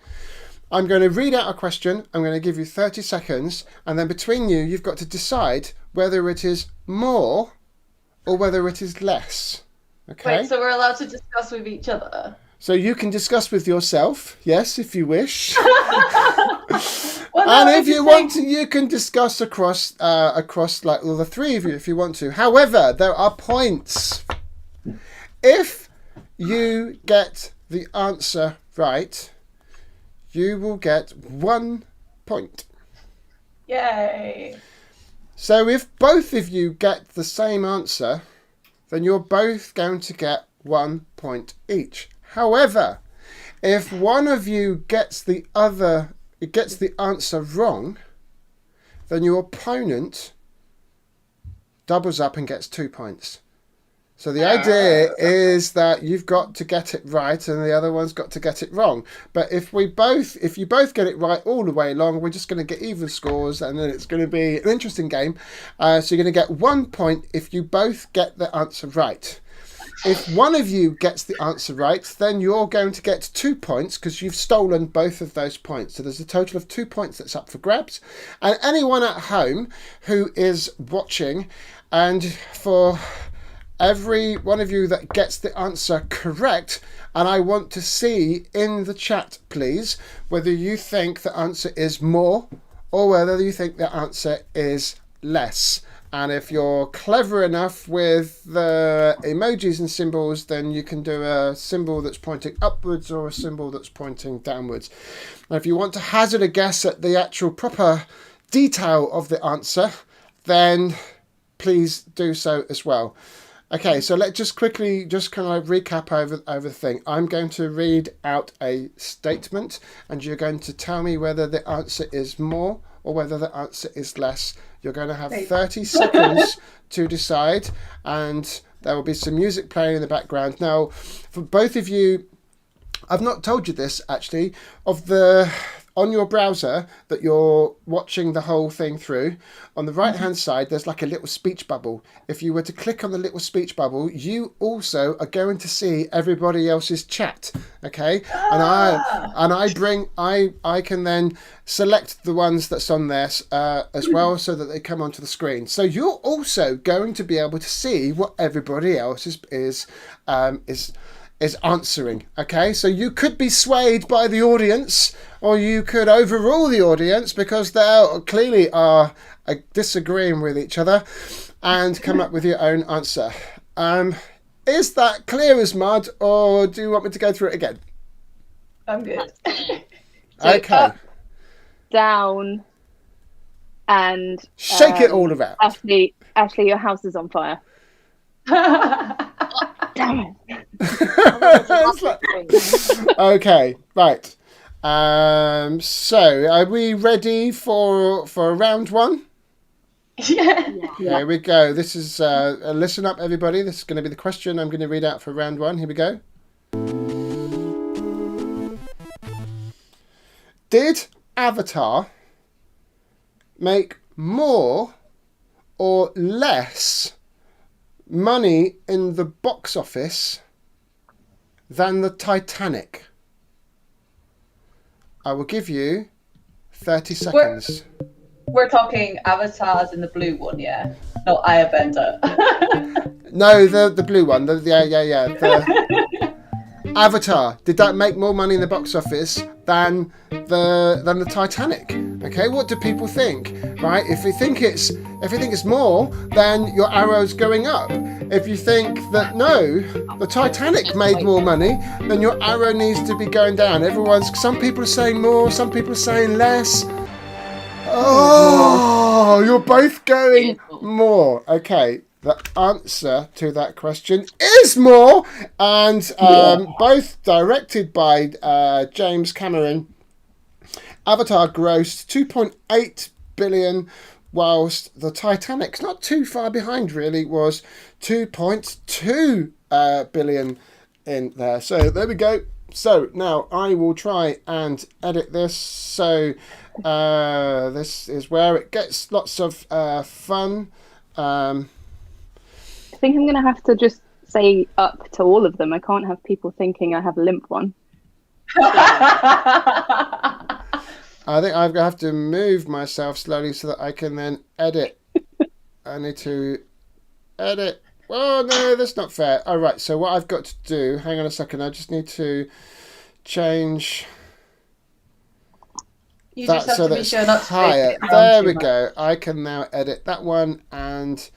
Speaker 1: I'm going to read out a question. I'm going to give you 30 seconds, and then between you, you've got to decide whether it is more or whether it is less. Okay?
Speaker 5: Wait, so we're allowed to discuss with each other?
Speaker 1: So you can discuss with yourself, yes, if you wish.
Speaker 5: Well,
Speaker 1: and if you want to, you can discuss across like all the three of you if you want to. However, there are points. If you get the answer right, you will get 1 point.
Speaker 5: Yay.
Speaker 1: So if both of you get the same answer, then you're both going to get 1 point each. However, if one of you gets the answer wrong, then your opponent doubles up and gets 2 points. So the idea is that you've got to get it right and the other one's got to get it wrong. But if you both get it right all the way along, we're just going to get even scores, and then it's going to be an interesting game. So you're going to get 1 point if you both get the answer right. If one of you gets the answer right, then you're going to get 2 points because you've stolen both of those points. So there's a total of 2 points that's up for grabs. And anyone at home who is watching, and for every one of you that gets the answer correct, and I want to see in the chat, please, whether you think the answer is more or whether you think the answer is less. And if you're clever enough with the emojis and symbols, then you can do a symbol that's pointing upwards or a symbol that's pointing downwards. And if you want to hazard a guess at the actual proper detail of the answer, then please do so as well. Okay, so let's just quickly kind of recap over the thing. I'm going to read out a statement and you're going to tell me whether the answer is more or whether the answer is less. You're going to have 30 seconds to decide, and there will be some music playing in the background. Now, for both of you, I've not told you this actually, on your browser that you're watching the whole thing through, on the right hand side there's like a little speech bubble. If you were to click on the little speech bubble, you also are going to see everybody else's chat. Okay, and I can then select the ones that's on there as well, so that they come onto the screen. So you're also going to be able to see what everybody else is answering. Okay, so you could be swayed by the audience, or you could overrule the audience because they clearly are disagreeing with each other, and come up with your own answer. Is that clear as mud, or do you want me to go through it again?
Speaker 5: I'm good.
Speaker 1: Okay.
Speaker 6: Up, down, and
Speaker 1: shake it all around.
Speaker 6: Ashley, your house is on fire. Damn it.
Speaker 1: Okay, right. So are we ready for round one?
Speaker 5: Yeah.
Speaker 1: Here we go. This is listen up, everybody. This is going to be the question I'm going to read out for round one. Here we go. Did Avatar make more or less money in the box office than the Titanic? I will give you 30 seconds.
Speaker 5: We're talking Avatars in the blue one, yeah? Not Airbender.
Speaker 1: No, the blue one. The Avatar. Did that make more money in the box office than the Titanic? Okay, what do people think? Right? If you think it's more, then your arrow's going up. If you think that no, the Titanic made more money, then your arrow needs to be going down. Some people are saying more, some people are saying less. Oh, you're both going more. Okay, the answer to that question is more, and both directed by James Cameron. Avatar grossed 2.8 billion, whilst the Titanic's not too far behind, really, was 2.2 billion in there. So there we go. So now I will try and edit this. So this is where it gets lots of fun.
Speaker 6: I think I'm going to have to just say up to all of them. I can't have people thinking I have a limp one.
Speaker 1: I think I'm going to have to move myself slowly so that I can then edit. I need to edit. Oh, no, that's not fair. All right, so what I've got to do, hang on a second, I just need to change
Speaker 5: You
Speaker 1: that
Speaker 5: just have
Speaker 1: so
Speaker 5: to be
Speaker 1: that's
Speaker 5: sure not to
Speaker 1: higher.
Speaker 5: make it
Speaker 1: There
Speaker 5: too
Speaker 1: we
Speaker 5: much.
Speaker 1: go. I can now edit that one, and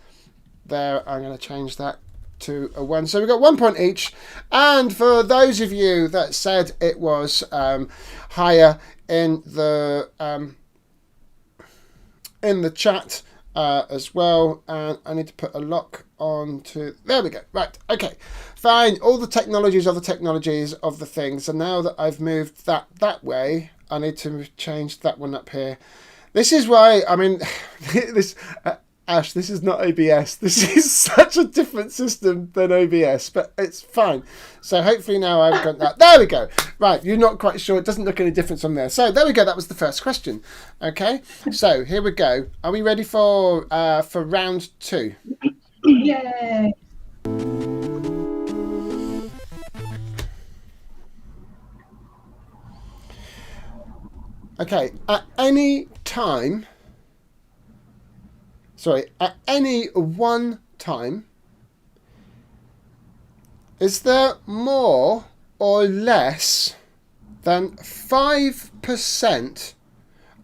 Speaker 1: there I'm going to change that to a 1. So we've got 1 point each. And for those of you that said it was higher in the chat, as well, and I need to put a lock on to, there we go, right, okay, fine, all the technologies of the things, and now that I've moved that way, I need to change that one up here. This is why, I mean, this, Ash, this is not OBS. This is such a different system than OBS, but it's fine. So hopefully now I've got that. There we go. Right, you're not quite sure. It doesn't look any different from there. So there we go. That was the first question. Okay, so here we go. Are we ready for round 2?
Speaker 5: Yay!
Speaker 1: Okay, at any one time, is there more or less than 5%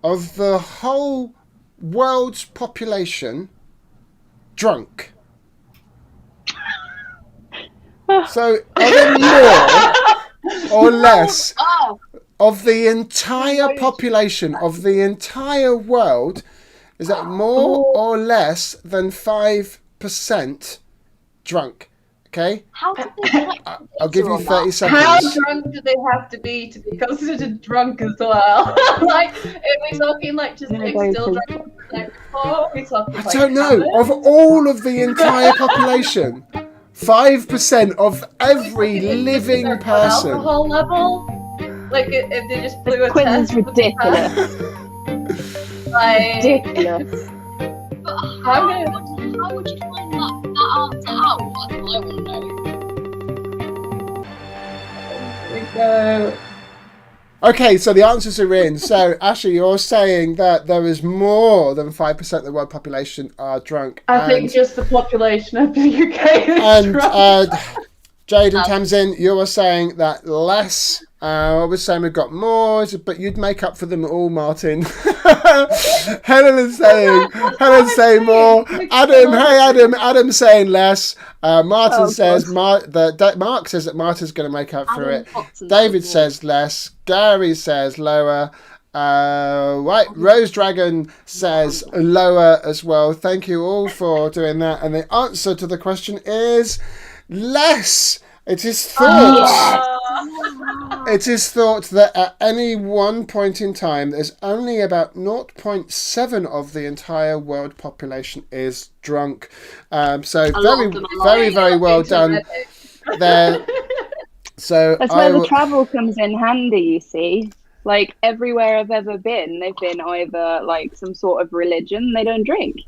Speaker 1: of the whole world's population drunk? So, are there more or less of the entire population of the entire world? Is that more or less than 5% drunk? Okay?
Speaker 3: How do they
Speaker 1: I'll give you 30 seconds.
Speaker 5: How drunk do they have to be considered drunk as well? Like, are we talking like just like still drunk like before? We talking
Speaker 1: I
Speaker 5: like
Speaker 1: don't know. Of all of the entire population, 5% of every living person.
Speaker 5: Alcohol level? Like if they just blew a
Speaker 6: Quinn's
Speaker 5: test.
Speaker 6: ridiculous.
Speaker 5: Like,
Speaker 6: Ridiculous.
Speaker 3: But
Speaker 5: how
Speaker 3: would you find that answer out? That's what I want to know.
Speaker 5: we go.
Speaker 1: Okay, so the answers are in. So, Ashley, you're saying that there is more than 5% of the world population are drunk.
Speaker 5: I think just the population of the UK is
Speaker 1: And
Speaker 5: drunk.
Speaker 1: Jade and Tamsin, you were saying that less. I was saying we've got more, but you'd make up for them all, Martin. Helen is saying more. Adam's saying less. Martin says Mark says that Martin's going to make up for it. David says less. Gary says lower. Right, Rose Dragon says lower as well. Thank you all for doing that. And the answer to the question is less. It is thought. It is thought that at any one point in time, there's only about 0.7 of the entire world population is drunk. So very well done there. So
Speaker 6: that's where the travel comes in handy. You see, like everywhere I've ever been, they've been either like some sort of religion. They don't drink.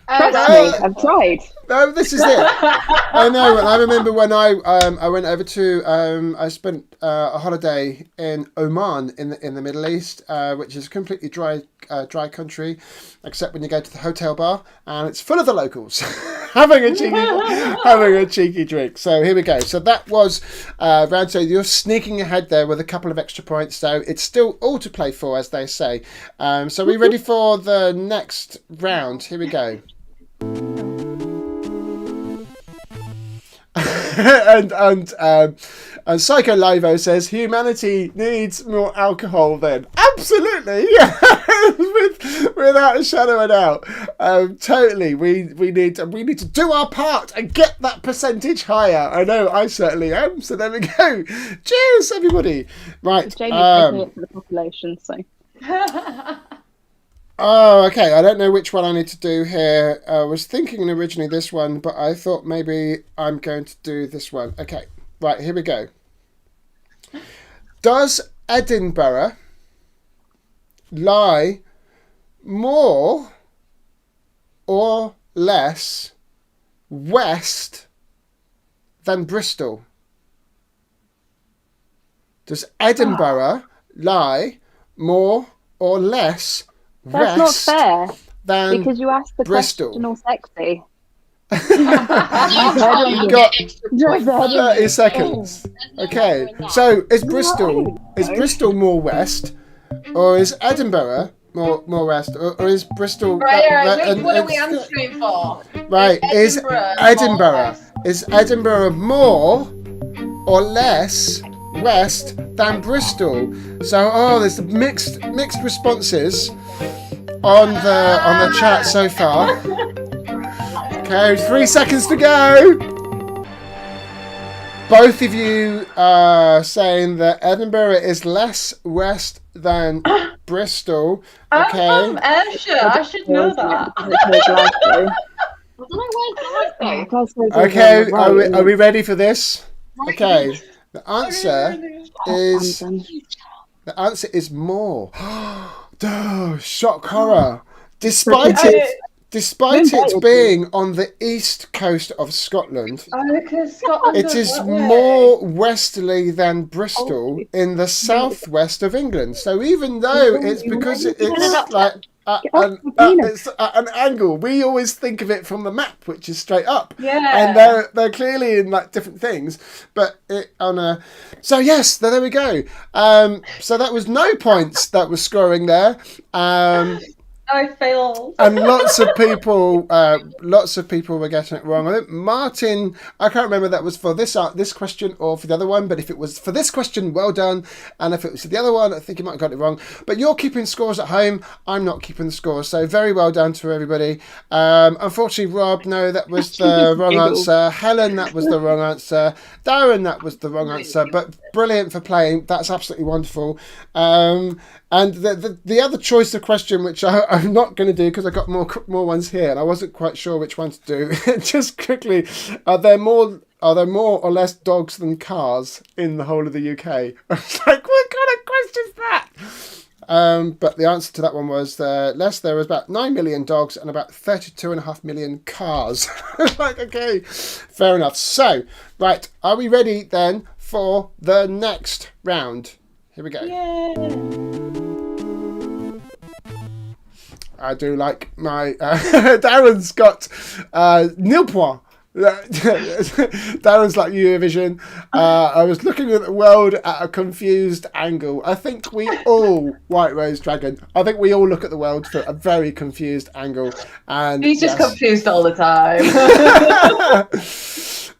Speaker 6: Trust me, I've tried.
Speaker 1: No, this is it. I know. I remember when I went over to I spent a holiday in Oman in the Middle East, which is a completely dry country, except when you go to the hotel bar and it's full of the locals having a cheeky drink. So here we go. So that was round 2. You're sneaking ahead there with a couple of extra points, so it's still all to play for, as they say. So are we ready for the next round? Here we go. and Psycho Livo says humanity needs more alcohol. Then absolutely, yeah, without a shadow of a doubt, totally. We need to do our part and get that percentage higher. I know I certainly am. So there we go. Cheers, everybody. Right.
Speaker 6: Jamie's taking it for the population, so.
Speaker 1: Oh, okay. I don't know which one I need to do here. I was thinking originally this one, but I thought maybe I'm going to do this one. Okay, right, here we go. Does Edinburgh lie more or less west than Bristol? Does Edinburgh lie more or less
Speaker 6: That's not fair,
Speaker 1: than
Speaker 6: because you asked the
Speaker 1: Bristol.
Speaker 6: question all sexy.
Speaker 1: You've got 30 seconds. Okay, so is Bristol more west, or is Edinburgh more west, or is Bristol?
Speaker 5: Right, what are we answering for?
Speaker 1: Right, is Edinburgh more or less west than Bristol? So there's mixed responses. on the chat so far. Okay, 3 seconds to go. Both of you are saying that Edinburgh is less west than Bristol. Okay.
Speaker 5: I'm from Ayrshire. I should know that.
Speaker 1: Okay, are we ready for this? Okay, the answer is more. Oh, shock horror. Despite it being on the east coast of Scotland, it is more westerly than Bristol in the southwest of England. So even though it's because it's like it's at an angle, we always think of it from the map, which is straight up.
Speaker 5: Yeah.
Speaker 1: And they're clearly in like different things, but so yes, there we go. So that was no points that was scoring there.
Speaker 5: I failed.
Speaker 1: And lots of people were getting it wrong. I think Martin, I can't remember if that was for this question or for the other one, but if it was for this question, well done. And if it was for the other one, I think you might have got it wrong. But you're keeping scores at home. I'm not keeping the scores. So very well done to everybody. Unfortunately, Rob, no, that was the wrong answer. Helen, that was the wrong answer. Darren, that was the wrong answer. But brilliant for playing. That's absolutely wonderful. And the other choice of question, which I'm not going to do because I got more ones here, and I wasn't quite sure which one to do. Just quickly, are there more or less dogs than cars in the whole of the UK? I was like, what kind of question is that? But the answer to that one was less. There was about 9 million dogs and about 32.5 million cars. Like, okay, fair enough. So, right, are we ready then for the next round? Here we go.
Speaker 5: Yeah.
Speaker 1: I do like my Darren's got nil point. Darren's like Eurovision. I was looking at the world at a confused angle. I think we all, White Rose Dragon, I think we all look at the world from a very confused angle. And
Speaker 5: he's just confused all the time.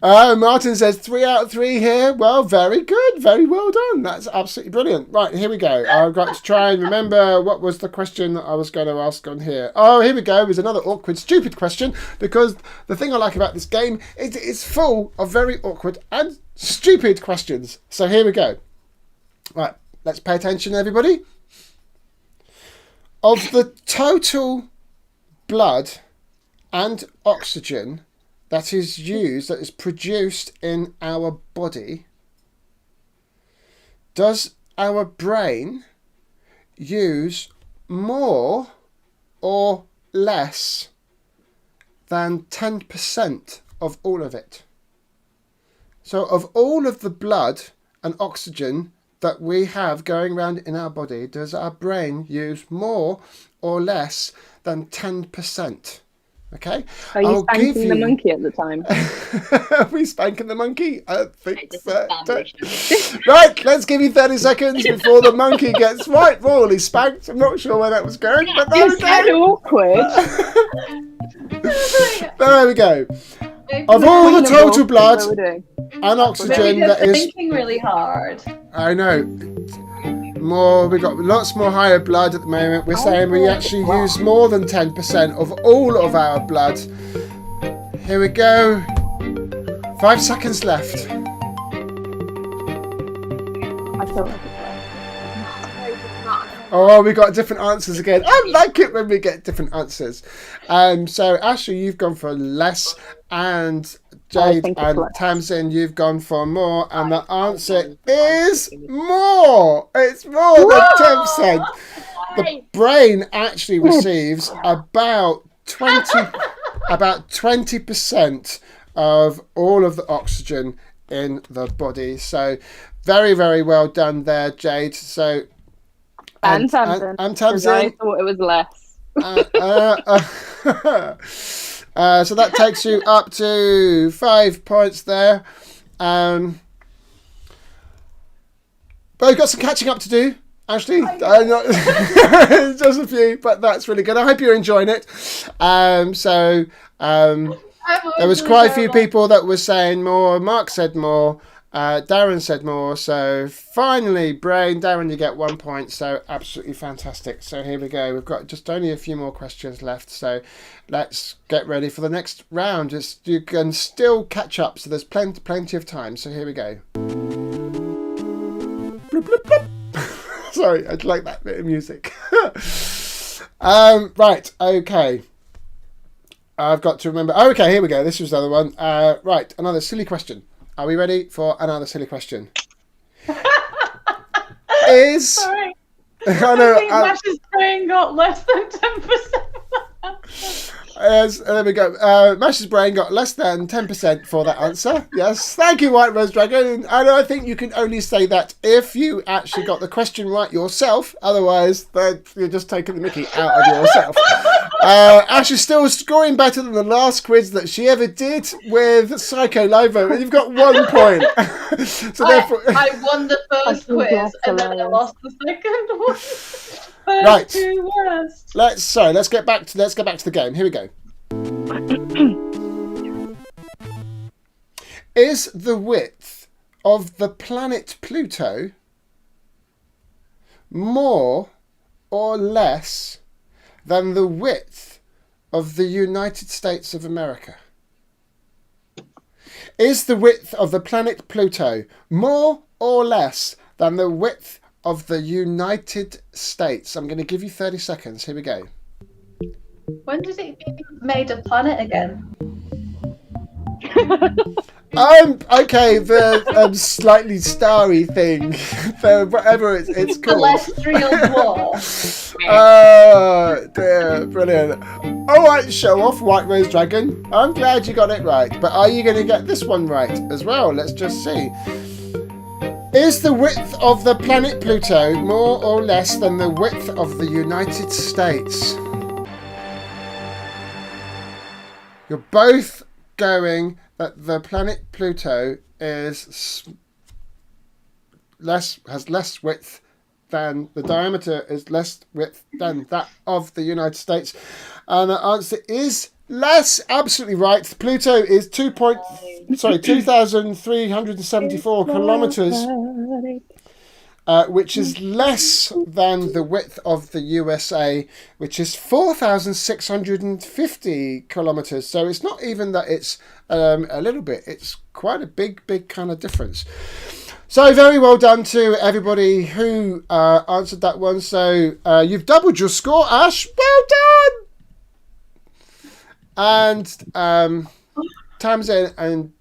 Speaker 1: Martin says 3 out of 3 here. Well, very good. Very well done. That's absolutely brilliant. Right, here we go. I've got to try and remember what was the question that I was going to ask on here. Oh, here we go. It was another awkward, stupid question, because the thing I like about this game is it's full of very awkward and stupid questions. So here we go. Right, let's pay attention, everybody. Of the total blood and oxygen that is produced in our body, does our brain use more or less than 10% of all of it? So of all of the blood and oxygen that we have going around in our body, does our brain use more or less than 10%? Okay.
Speaker 6: Are you spanking the monkey at the time?
Speaker 1: Are we spanking the monkey? I think so. Right, let's give you 30 seconds before the monkey gets royally spanked. I'm not sure where that was going, but there we go.
Speaker 6: Awkward.
Speaker 1: There we go. Of all the total blood and oxygen that is
Speaker 5: thinking really hard.
Speaker 1: I know. We've got lots more higher blood at the moment. We're saying we actually use more than 10% of all of our blood. Here we go. 5 seconds left. Oh, we got different answers again. I like it when we get different answers. So Ashley, you've gone for less, and Jade and Tamsin, you've gone for more, and the answer is more. It's more than 10%. The brain actually receives about 20% of all of the oxygen in the body. So very, very well done there, Jade. So
Speaker 6: and Tamsin.
Speaker 1: And Tamsin.
Speaker 6: I thought it was less.
Speaker 1: So that takes you up to 5 points there. But you've got some catching up to do, Ashley. Just a few, but that's really good. I hope you're enjoying it. There was quite a few people that were saying more. Mark said more. Darren said more. So finally, Brain, Darren, you get 1 point. So absolutely fantastic. So here we go. We've got just only a few more questions left. So let's get ready for the next round. You can still catch up. So there's plenty of time. So here we go. Bloop, bloop, bloop. Sorry, I like that bit of music. Right, okay. I've got to remember. Oh, okay, here we go. This was the other one. Right, another silly question. Are we ready for another silly question?
Speaker 5: Sorry.
Speaker 1: I know.
Speaker 5: I think Mash's brain got less than 10%.
Speaker 1: Yes, there we go. Mash's brain got less than 10% for that answer. Yes, thank you, White Rose Dragon. And I think you can only say that if you actually got the question right yourself. Otherwise, you're just taking the mickey out of yourself. Ash is still scoring better than the last quiz that she ever did with Psycho Livo. You've got 1 point. So therefore,
Speaker 5: I won the first quiz and then I lost the second one.
Speaker 1: Right.
Speaker 5: Let's
Speaker 1: get back to the game. Here we go. Is the width of the planet Pluto more or less than the width of the United States of America? Is the width of the planet Pluto more or less than the width of the United States? I'm going to give you 30 seconds. Here we go.
Speaker 5: When does it get made a planet again?
Speaker 1: Okay, the slightly starry thing, the whatever it's called.
Speaker 5: Celestial dwarf.
Speaker 1: Oh dear, brilliant. Alright, show off, White Rose Dragon. I'm glad you got it right, but are you going to get this one right as well? Let's just see. Is the width of the planet Pluto more or less than the width of the United States? You're both going that the planet Pluto has less width than the diameter is less width than that of the United States, and the answer is less. Absolutely right. Pluto is 2,374 kilometers, which is less than the width of the USA, which is 4,650 kilometers. So it's not even that it's a little bit. It's quite a big kind of difference. So very well done to everybody who answered that one. So you've doubled your score, Ash. Well done. And Tamsin and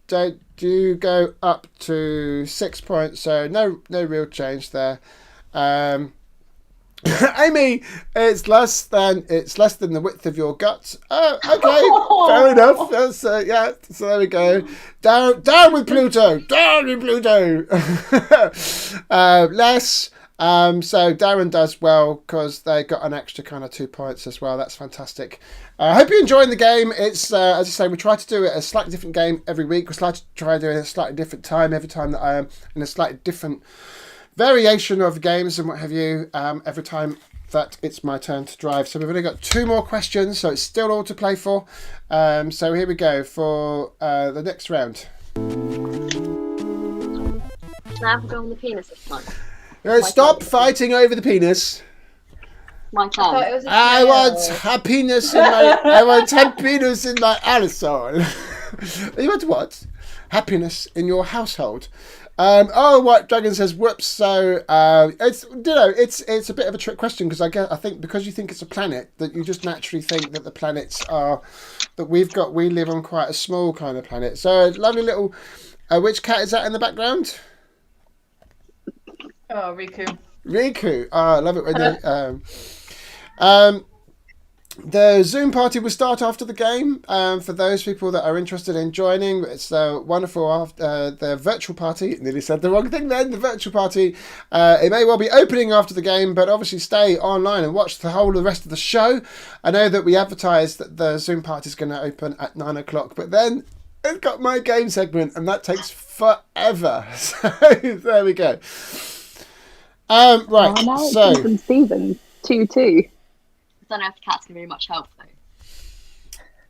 Speaker 1: you go up to 6 points. So no real change there. Amy, it's less than the width of your guts. Okay, fair enough. That's, yeah. So there we go. Down with Pluto. Down with Pluto. Less. So Darren does well because they got an extra kind of 2 points as well. That's fantastic. I hope you're enjoying the game. It's as I say, we try to do it a slightly different game every week. We try to do it at a slightly different time every time that I am in a slightly different variation of games and what have you. Every time that it's my turn to drive. So we've only got 2 more questions, so it's still all to play for. So here we go for the next round.
Speaker 7: Can I have a go on the penis this time?
Speaker 1: Stop fighting over the penis.
Speaker 7: My turn.
Speaker 1: I want happiness in my. I want happiness in my arsehole. You want what? Happiness in your household. White Dragon says whoops. So it's it's a bit of a trick question because I think because you think it's a planet that you just naturally think that the planets are that we live on quite a small kind of planet. So lovely little. Which cat is that in the background?
Speaker 5: Oh, Riku.
Speaker 1: Riku. I love it when they. The Zoom party will start after the game. For those people that are interested in joining, it's wonderful. The virtual party. Nearly said the wrong thing then. The virtual party. It may well be opening after the game, but obviously stay online and watch the whole of the rest of the show. I know that we advertised that the Zoom party is going to open at 9 o'clock, but then it's got my game segment, and that takes forever. So there we go. Right. So
Speaker 6: Stephen 2-2.
Speaker 7: I don't know if the cat's going to be much help though.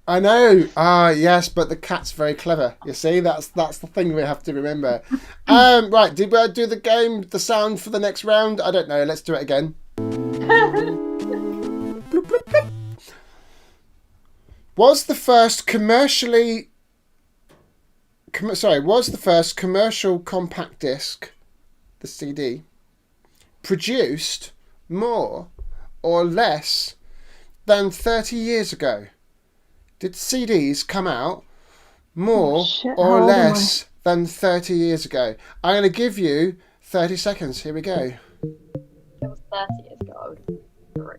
Speaker 1: I know. Yes, but the cat's very clever. You see, that's the thing we have to remember. Right, did we do the game, the sound for the next round? I don't know. Let's do it again. Bloop, bloop, bloop. Was the first commercial compact disc, the CD, produced more or less than 30 years ago? Did CDs come out more or less than 30 years ago? I'm going to give you 30 seconds. Here we go.
Speaker 7: It was 30 years ago. I would agree.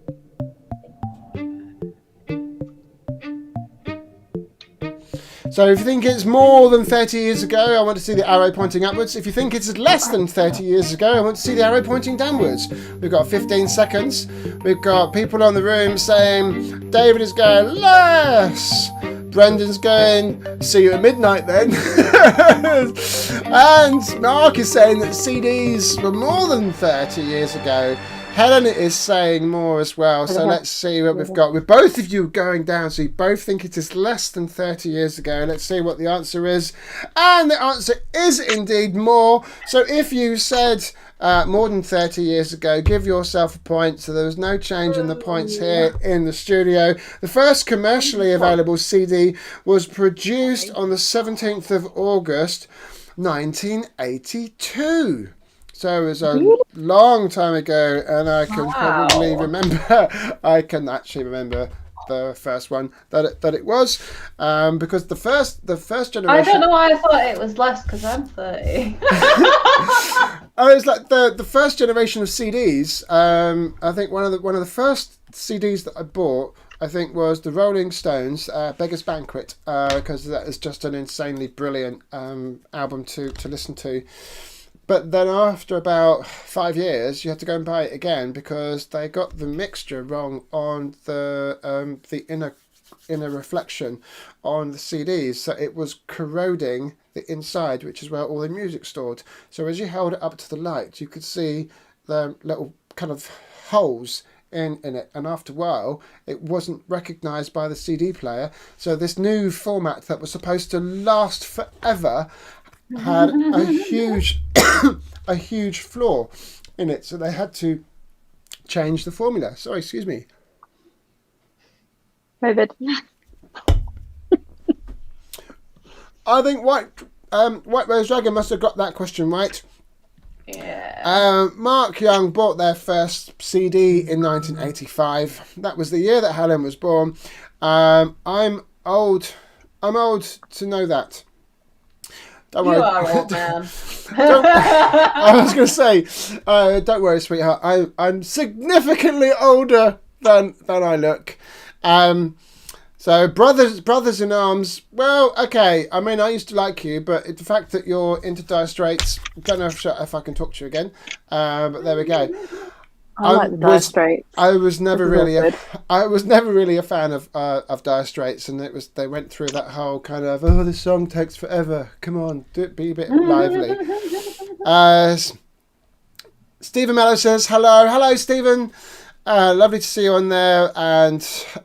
Speaker 1: So if you think it's more than 30 years ago, I want to see the arrow pointing upwards. If you think it's less than 30 years ago, I want to see the arrow pointing downwards. We've got 15 seconds. We've got people on the room saying, David is going, less. Brendan's going, see you at midnight then. And Mark is saying that CDs were more than 30 years ago. Helen is saying more as well, so let's see what we've got. With both of you going down, so you both think it is less than 30 years ago. Let's see what the answer is. And the answer is indeed more. So if you said more than 30 years ago, give yourself a point. So there was no change in the points here in the studio. The first commercially available CD was produced on the 17th of August, 1982. So it was a long time ago, and I can probably remember. I can actually remember the first one that it was, because the first generation.
Speaker 5: I don't know why I thought it was less because I'm 30.
Speaker 1: It's like the first generation of CDs. I think one of the first CDs that I bought, I think, was the Rolling Stones' "Beggar's Banquet," because that is just an insanely brilliant album to listen to. But then after about 5 years, you had to go and buy it again because they got the mixture wrong on the inner reflection on the CDs. So it was corroding the inside, which is where all the music stored. So as you held it up to the light, you could see the little kind of holes in it. And after a while, it wasn't recognised by the CD player. So this new format that was supposed to last forever had a huge a huge flaw in it, so they had to change the formula. Sorry, excuse me.
Speaker 6: COVID.
Speaker 1: I think White Rose Dragon must have got that question right.
Speaker 5: Yeah.
Speaker 1: Mark Young bought their first CD in 1985. That was the year that Helen was born. I'm old to know that. Don't worry.
Speaker 5: You are old, man.
Speaker 1: I was going to say, don't worry, sweetheart. I'm significantly older than I look. So brothers in arms. Well, okay. I mean, I used to like you, but the fact that you're into Dire Straits, don't know if I can talk to you again. But there we go.
Speaker 6: I like the Dire Straits.
Speaker 1: I was never really a fan of Dire Straits, and they went through that whole kind of, oh, this song takes forever. Come on, be a bit lively. Stephen Mello says hello, Stephen. Lovely to see you on there, and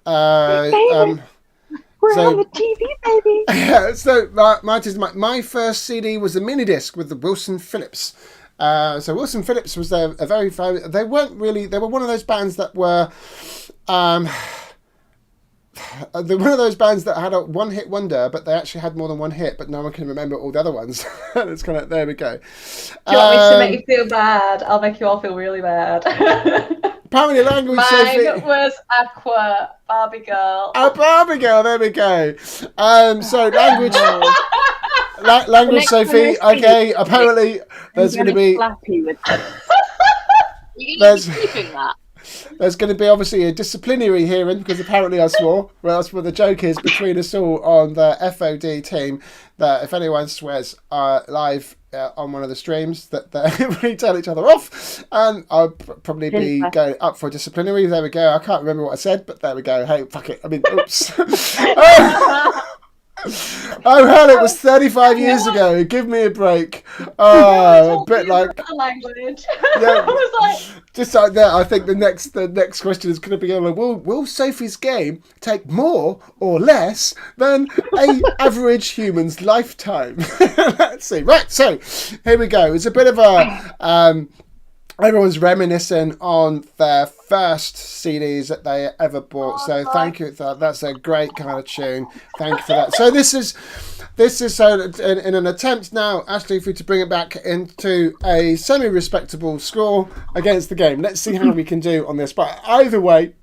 Speaker 6: we're on the TV, baby.
Speaker 1: Yeah. So my first CD was a mini disc with the Wilson Phillips. So Wilson Phillips was a very famous. They were one of those bands that were, they're one of those bands that had a one-hit wonder, but they actually had more than one hit, but no one can remember all the other ones. It's kind of, there we go.
Speaker 5: Do you want me to make you feel bad? I'll make you all feel really bad.
Speaker 1: Apparently, language.
Speaker 5: Mine was Aqua, Barbie Girl.
Speaker 1: Oh, Barbie Girl. There we go. So language. Language, Sophie. Okay. Apparently, there's going to be.
Speaker 7: You're going to be keeping that.
Speaker 1: There's going to be obviously a disciplinary hearing because apparently I swore. Well, that's what the joke is between us all on the FOD team, that if anyone swears live on one of the streams, that we tell each other off, and I'll probably be going up for a disciplinary. There we go. I can't remember what I said, but there we go. Hey, fuck it. I mean, oops. Oh hell, it was 35 years ago. Give me a break. A bit like
Speaker 5: language.
Speaker 1: Yeah,
Speaker 5: I was like,
Speaker 1: just like that. I think the next question is going to be on. Will Sophie's game take more or less than a average human's lifetime? Let's see. Right, so here we go. It's a bit of a everyone's reminiscing on their first CDs that they ever bought. So thank you. That's a great kind of tune. Thank you for that. So this is so in an attempt now, Ashley, for you to bring it back into a semi-respectable score against the game. Let's see how we can do on this. But either way,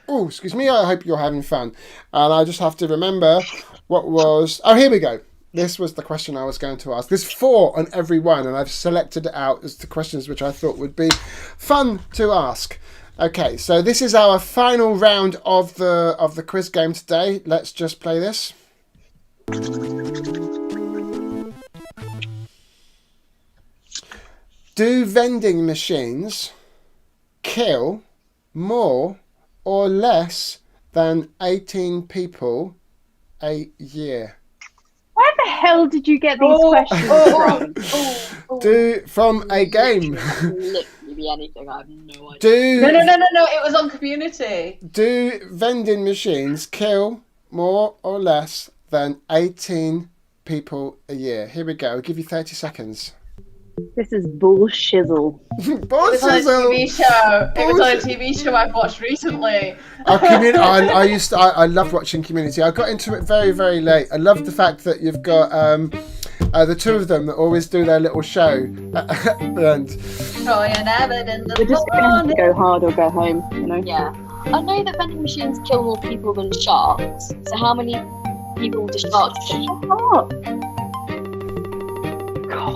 Speaker 1: excuse me, I hope you're having fun. And I just have to remember what was... Oh, here we go. This was the question I was going to ask. There's 4 on every one, and I've selected it out as the questions which I thought would be fun to ask. Okay, so this is our final round of the quiz game today. Let's just play this. Do vending machines kill more or less than 18 people a year?
Speaker 6: Where the hell did you get these questions from?
Speaker 1: From a game.
Speaker 7: Literally be anything. I have no idea.
Speaker 5: No. It was on Community.
Speaker 1: Do vending machines kill more or less than 18 people a year? Here we go. I'll give you 30 seconds.
Speaker 6: This is bullshizzle.
Speaker 5: It was on a TV show. It was on a TV show I've watched recently.
Speaker 1: I loved watching Community. I got into it very, very late. I love the fact that you've got the two of them that always do their little show at the end.
Speaker 6: We're just going to have to go hard or go home, you know?
Speaker 7: Yeah. I know that vending machines kill more people than sharks. So how many people do sharks kill?
Speaker 6: God.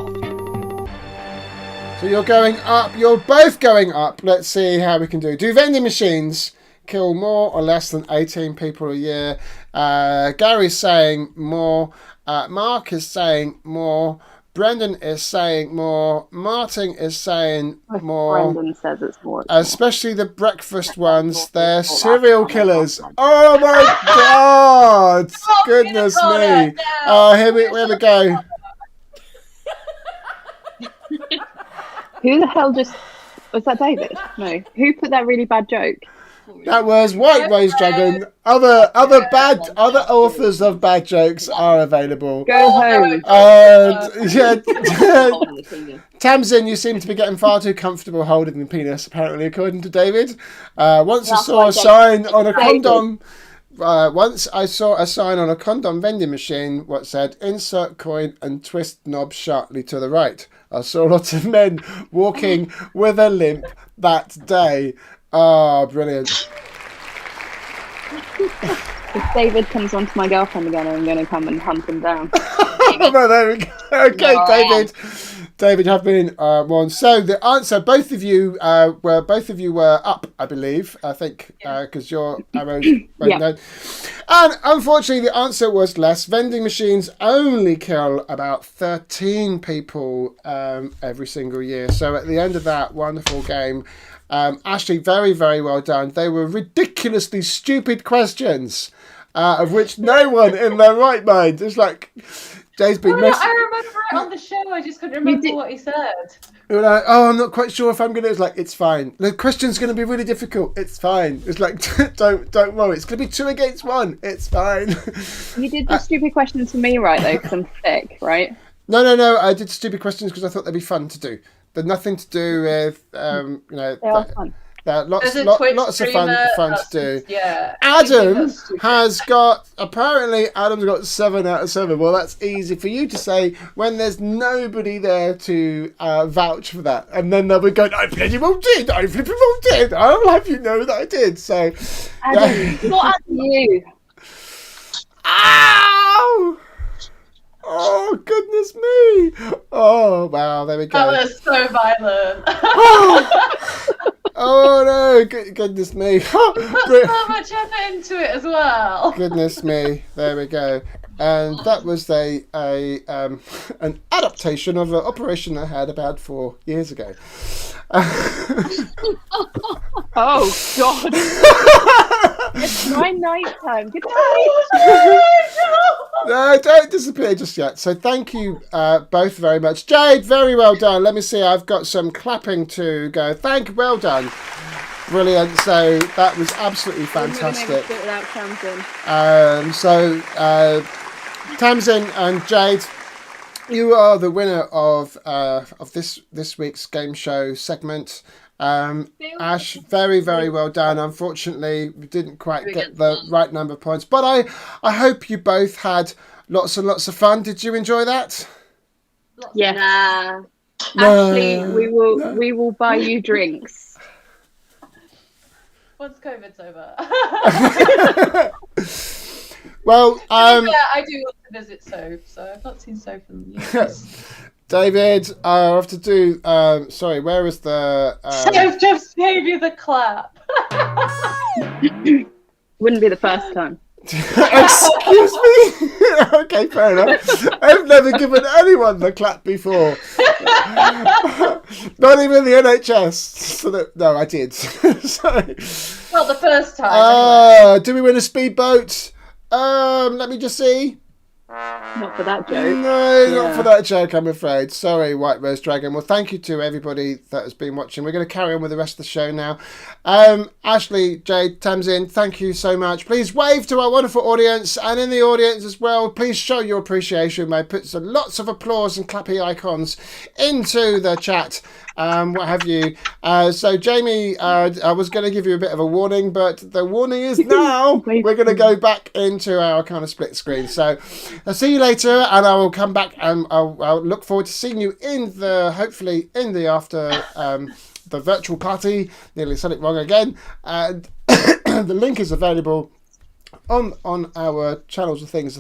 Speaker 1: So you're going up. You're both going up. Let's see how we can do. Do vending machines kill more or less than 18 people a year? Gary's saying more. Mark is saying more. Brendan is saying more. Martin is saying more.
Speaker 6: Brendan says it's more.
Speaker 1: Especially the breakfast ones. They're serial killers. Oh my God! Goodness me. Here we go.
Speaker 6: Who the hell was that David? No. Who put that really bad joke?
Speaker 1: That was White Rose Dragon. Other authors of bad jokes are available.
Speaker 6: Go home.
Speaker 1: Tamsin, you seem to be getting far too comfortable holding the penis, apparently, according to David. Once I saw a sign on a condom vending machine what said, "Insert coin and twist knob sharply to the right." I saw lots of men walking with a limp that day. Oh, brilliant.
Speaker 6: If David comes onto my girlfriend again, I'm going to come and hunt him down.
Speaker 1: Well, there we go. Okay, David. David, have been one. So the answer, both of you were up, I believe. I think because your arrows went down. And unfortunately, the answer was less. Vending machines only kill about 13 people every single year. So at the end of that wonderful game, Ashley, very, very well done. They were ridiculously stupid questions, of which no one in their right mind is like. Jay's been
Speaker 5: I remember it on the show. I just couldn't remember what he said.
Speaker 1: You were like, "Oh, I'm not quite sure if I'm gonna." It's like, it's fine. The question's gonna be really difficult. It's fine. It's like, don't worry. It's gonna be 2 against 1. It's fine.
Speaker 6: You did the stupid questions for me, right? Though, because I'm thick, right?
Speaker 1: No. I did stupid questions because I thought they'd be fun to do. They're nothing to do with,
Speaker 6: They are fun.
Speaker 1: Lots of fun to do.
Speaker 5: Yeah.
Speaker 1: Adam's got 7 out of 7. Well, that's easy for you to say when there's nobody there to vouch for that. And then they'll be going, "I bloody well did. I flipping well did. I'll have you know that I did." So,
Speaker 6: Adam, not at you.
Speaker 1: Ow! Oh, goodness me. Oh, wow, there we go.
Speaker 5: That was so violent.
Speaker 1: Oh no, goodness me.
Speaker 5: Put so much effort into it as well.
Speaker 1: Goodness me, there we go. And that was an adaptation of an operation I had about 4 years ago.
Speaker 6: Oh, God. It's my night time. Good night.
Speaker 1: No, don't disappear just yet. So thank you both very much. Jade, very well done. Let me see. I've got some clapping to go. Well done. Brilliant. So that was absolutely fantastic.
Speaker 6: Without Tamsin.
Speaker 1: Tamsin and Jade, you are the winner of this week's game show segment. Ash, very, very well done. Unfortunately, we didn't quite get the right number of points, but I hope you both had lots and lots of fun. Did you enjoy that?
Speaker 6: Yeah. Ashley, we will buy you drinks.
Speaker 5: Once COVID's over.
Speaker 1: Well,
Speaker 5: I do want to visit Soph, so I've not seen Soph in years.
Speaker 1: David, I have to do. Sorry, where is the?
Speaker 5: Soph just gave you the clap.
Speaker 6: Wouldn't be the first time.
Speaker 1: Excuse me. Okay, fair enough. I've never given anyone the clap before. Not even the NHS. No, I did. Sorry.
Speaker 5: Well, the first time. Anyway.
Speaker 1: Do we win a speedboat? Let me just see.
Speaker 6: Not for that joke.
Speaker 1: No, not for that joke, I'm afraid. Sorry, White Rose Dragon. Well, thank you to everybody that has been watching. We're going to carry on with the rest of the show now. Ashley, Jade, Tamsin, thank you so much. Please wave to our wonderful audience, and in the audience as well, please show your appreciation by putting some lots of applause and clappy icons into the chat. What have you. So Jamie, I was going to give you a bit of a warning, but the warning is now. We're going to go back into our kind of split screen. So I'll see you later, and I will come back, and I'll look forward to seeing you hopefully in the after the virtual party. Nearly said it wrong again. And the link is available on our channels of things.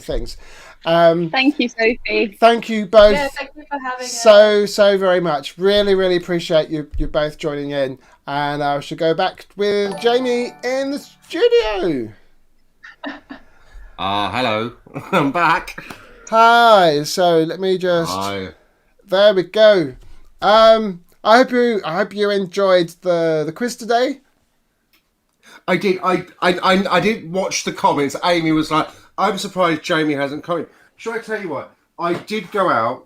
Speaker 6: Thank you, Sophie.
Speaker 1: Thank you both.
Speaker 5: Yeah, thank you for having us.
Speaker 1: So very much. Really, really appreciate you both joining in. And I shall go back with Jamie in the studio.
Speaker 2: Hello. I'm back.
Speaker 1: Hi. So let me just.
Speaker 2: Hi.
Speaker 1: There we go. I hope you enjoyed the quiz today.
Speaker 2: I did. I did watch the comments. Amy was like, I'm surprised Jamie hasn't come in. Shall I tell you what? I did go out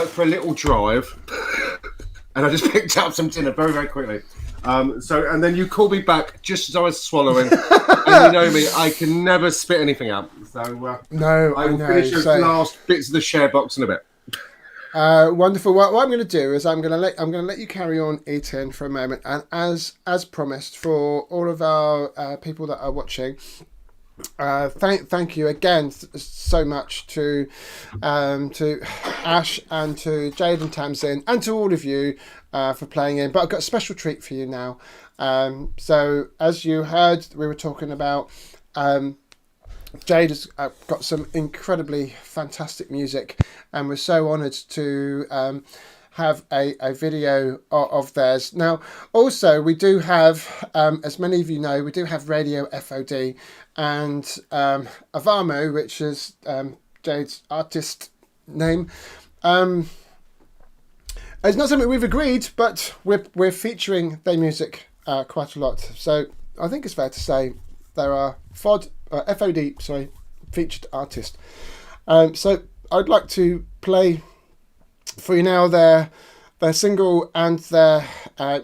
Speaker 2: for a little drive, and I just picked up some dinner very, very quickly. And then you called me back just as I was swallowing. And you know me, I can never spit anything out. So
Speaker 1: no,
Speaker 2: I will finish those last bits of the share box in a bit.
Speaker 1: Wonderful. What I'm going to do is I'm going to let you carry on eating for a moment, and as promised, for all of our people that are watching, thank you again so much to Ash and to Jade and Tamsin and to all of you for playing in. But I've got a special treat for you now. So as you heard, we were talking about. Jade has got some incredibly fantastic music, and we're so honoured to have a video of theirs. Now, also, we do have, as many of you know, we do have Radio F.O.D. and Avamo, which is Jade's artist name. It's not something we've agreed, but we're featuring their music quite a lot. So I think it's fair to say there are F.O.D. featured artist. So I'd like to play for you now their single and their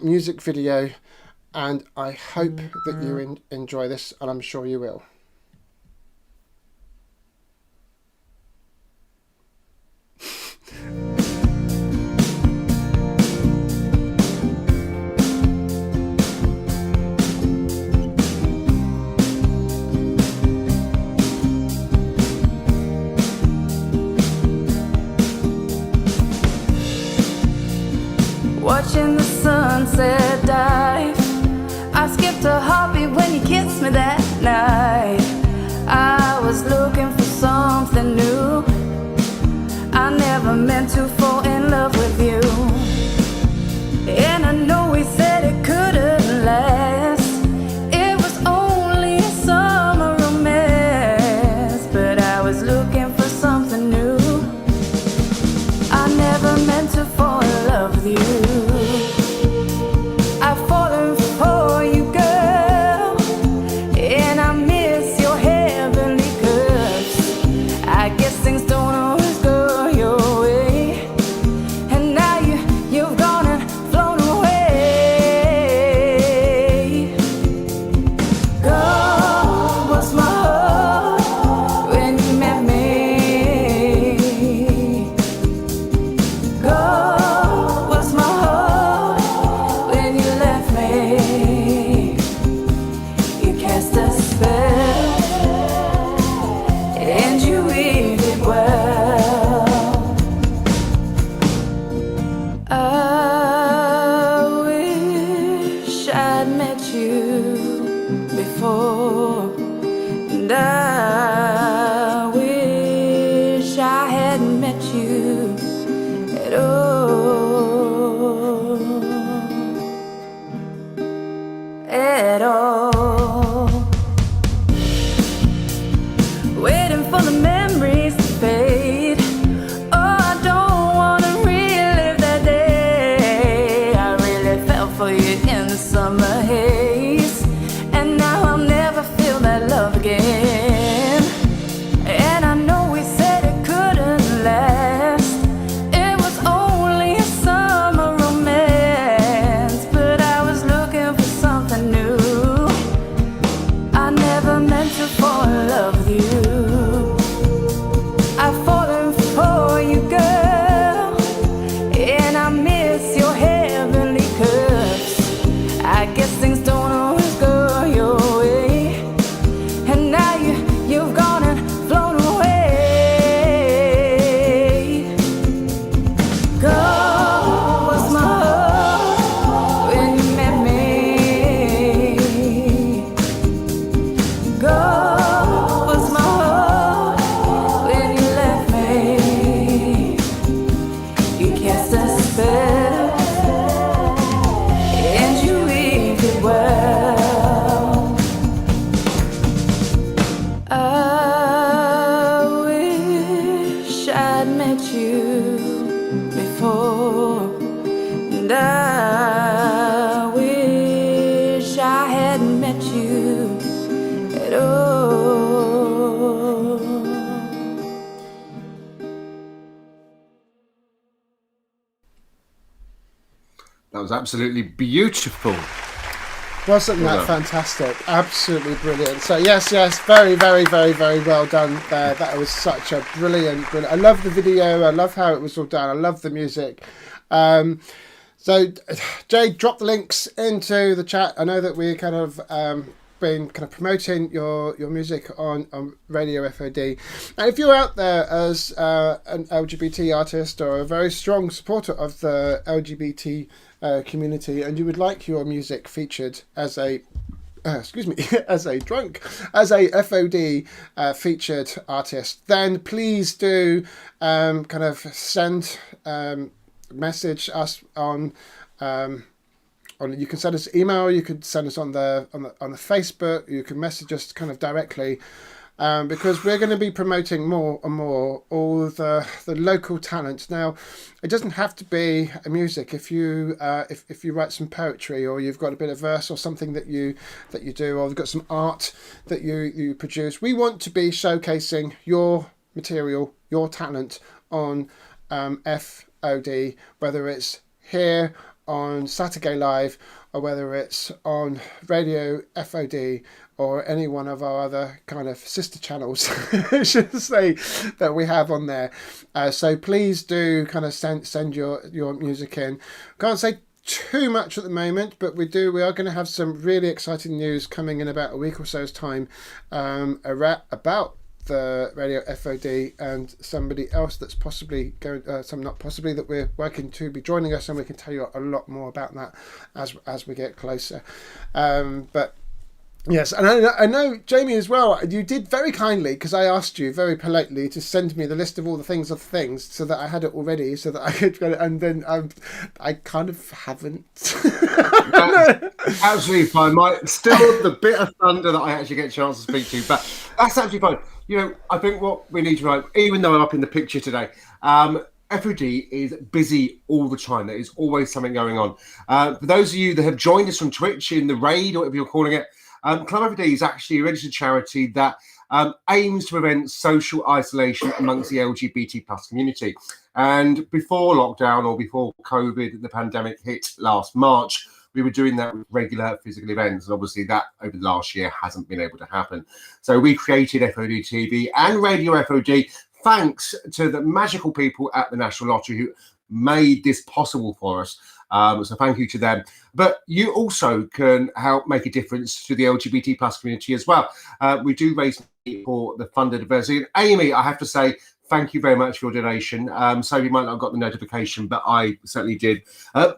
Speaker 1: music video, and I hope that you enjoy this, and I'm sure you will.
Speaker 8: Watching the sunset dive, I skipped a heartbeat when you kissed me that night. I was looking for something new. I never meant to fall in love with you, and I know we said it couldn't last. It was only a summer romance, but I was looking for something new. I never meant to fall in love with you. I've fallen for you, girl, and I mean And I wish I hadn't met you at all, at all. Waiting for the memories to fade. Oh, I don't wanna relive that day. I really fell for you in the summer haze, and now I'll never feel that love again. And I know we said it couldn't last. It was only a summer romance, but I was looking for something new. I never meant to fall in love with you. I've fallen for you, girl, and I miss your heavenly curves. I guess things don't always go your way, and now you've gone and flown away. Gone was my heart when you met me. Gone was my heart when you left me. You cast a spell and you weaved it well. I wish I'd met you before, and I wish I hadn't met you at all.
Speaker 2: That was absolutely beautiful.
Speaker 1: Wasn't that fantastic? Absolutely brilliant. So yes, very, very, very, very well done there. That was such a brilliant. I love the video. I love how it was all done. I love the music. So Jay, drop the links into the chat. I know that we kind of been kind of promoting your music on Radio F.O.D. And if you're out there as an LGBT artist or a very strong supporter of the LGBT community, and you would like your music featured as a as a FOD featured artist, then please do kind of send message us on you can send us email, you could send us on the Facebook, you can message us kind of directly, because we're going to be promoting more and more all the local talent. Now, it doesn't have to be a music. If you if you write some poetry, or you've got a bit of verse or something that you do, or you've got some art that you produce, we want to be showcasing your material, your talent on FOD, whether it's here on SaturGAY Live, or whether it's on Radio FOD, or any one of our other kind of sister channels, I should say, that we have on there. So please do kind of send your music in. Can't say too much at the moment, but we are going to have some really exciting news coming in about a week or so's time about the Radio FOD and somebody else that's possibly going, that we're working to be joining us, and we can tell you a lot more about that as we get closer. But yes, and I know, Jamie, as well, you did very kindly, because I asked you very politely to send me the list of all the things so that I had it already, so that I could go, and then I kind of haven't.
Speaker 2: That's absolutely fine. Still the bit of thunder that I actually get a chance to speak to, but that's absolutely fine. You know, I think what we need to write, even though I'm up in the picture today, FOD is busy all the time. There is always something going on. For those of you that have joined us from Twitch in the raid, or whatever you're calling it, Club F.O.D is actually a registered charity that aims to prevent social isolation amongst the LGBT plus community. And before lockdown, or before COVID, the pandemic hit last March, we were doing that with regular physical events. And obviously that over the last year hasn't been able to happen. So we created FOD TV and Radio FOD, thanks to the magical people at the National Lottery who made this possible for us. So thank you to them. But you also can help make a difference to the LGBT plus community as well. We do raise money for the Fund of Diversity. And Amy, I have to say, thank you very much for your donation. So you might not have got the notification, but I certainly did.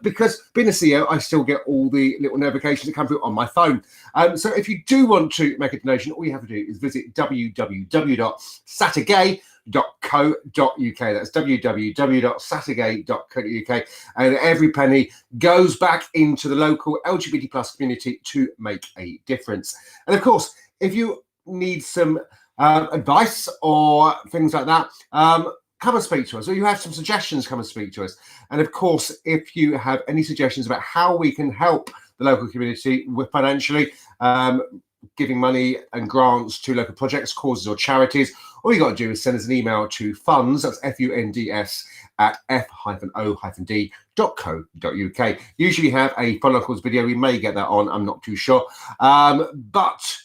Speaker 2: Because being a CEO, I still get all the little notifications that come through on my phone. So if you do want to make a donation, all you have to do is visit www.SaturGAY.co.uk. That's www.SaturGAY.co.uk. And every penny goes back into the local LGBT plus community to make a difference. And of course, if you need some advice or things like that, come and speak to us, or you have some suggestions, come and speak to us. And of course, if you have any suggestions about how we can help the local community with financially, giving money and grants to local projects, causes or charities, all you got to do is send us an email to funds, that's funds, at f-o-d.co.uk. Usually have a follow-up video. We may get that on, I'm not too sure. But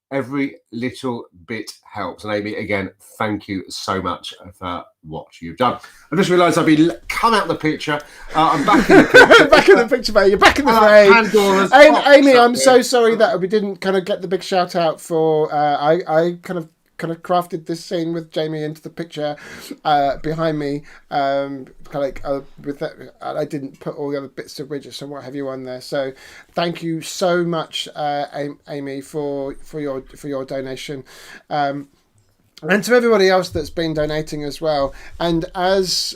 Speaker 2: every little bit helps. And Amy, again, thank you so much for what you've done. I just realised I've been come out of the picture. I'm back in the picture.
Speaker 1: Back in the picture, mate. You're back in the frame. Amy, I'm so sorry that we didn't kind of get the big shout out for. I kind of crafted this scene with Jamie into the picture behind me, with that, I didn't put all the other bits of widgets and what have you on there. So thank you so much, Amy, for your donation. And to everybody else that's been donating as well. And as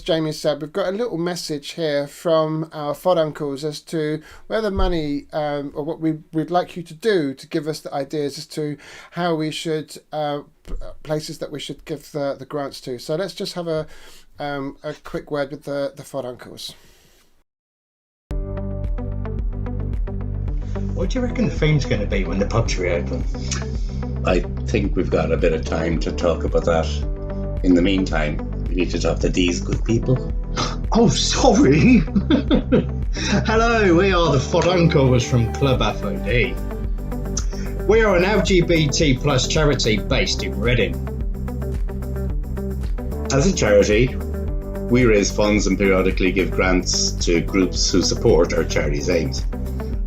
Speaker 1: Jamie said, we've got a little message here from our FOD uncles as to where the money, or what we'd like you to do to give us the ideas as to how we should, places that we should give the grants to. So let's just have a quick word with the FOD uncles.
Speaker 9: What do you reckon the theme's going to be when the pubs reopen?
Speaker 10: I think we've got a bit of time to talk about that. In the meantime, we need to talk to these good people.
Speaker 9: Oh, sorry. Hello, we are the FOD uncles from Club F.O.D. We are an LGBT plus charity based in Reading.
Speaker 10: As a charity, we raise funds and periodically give grants to groups who support our charity's aims.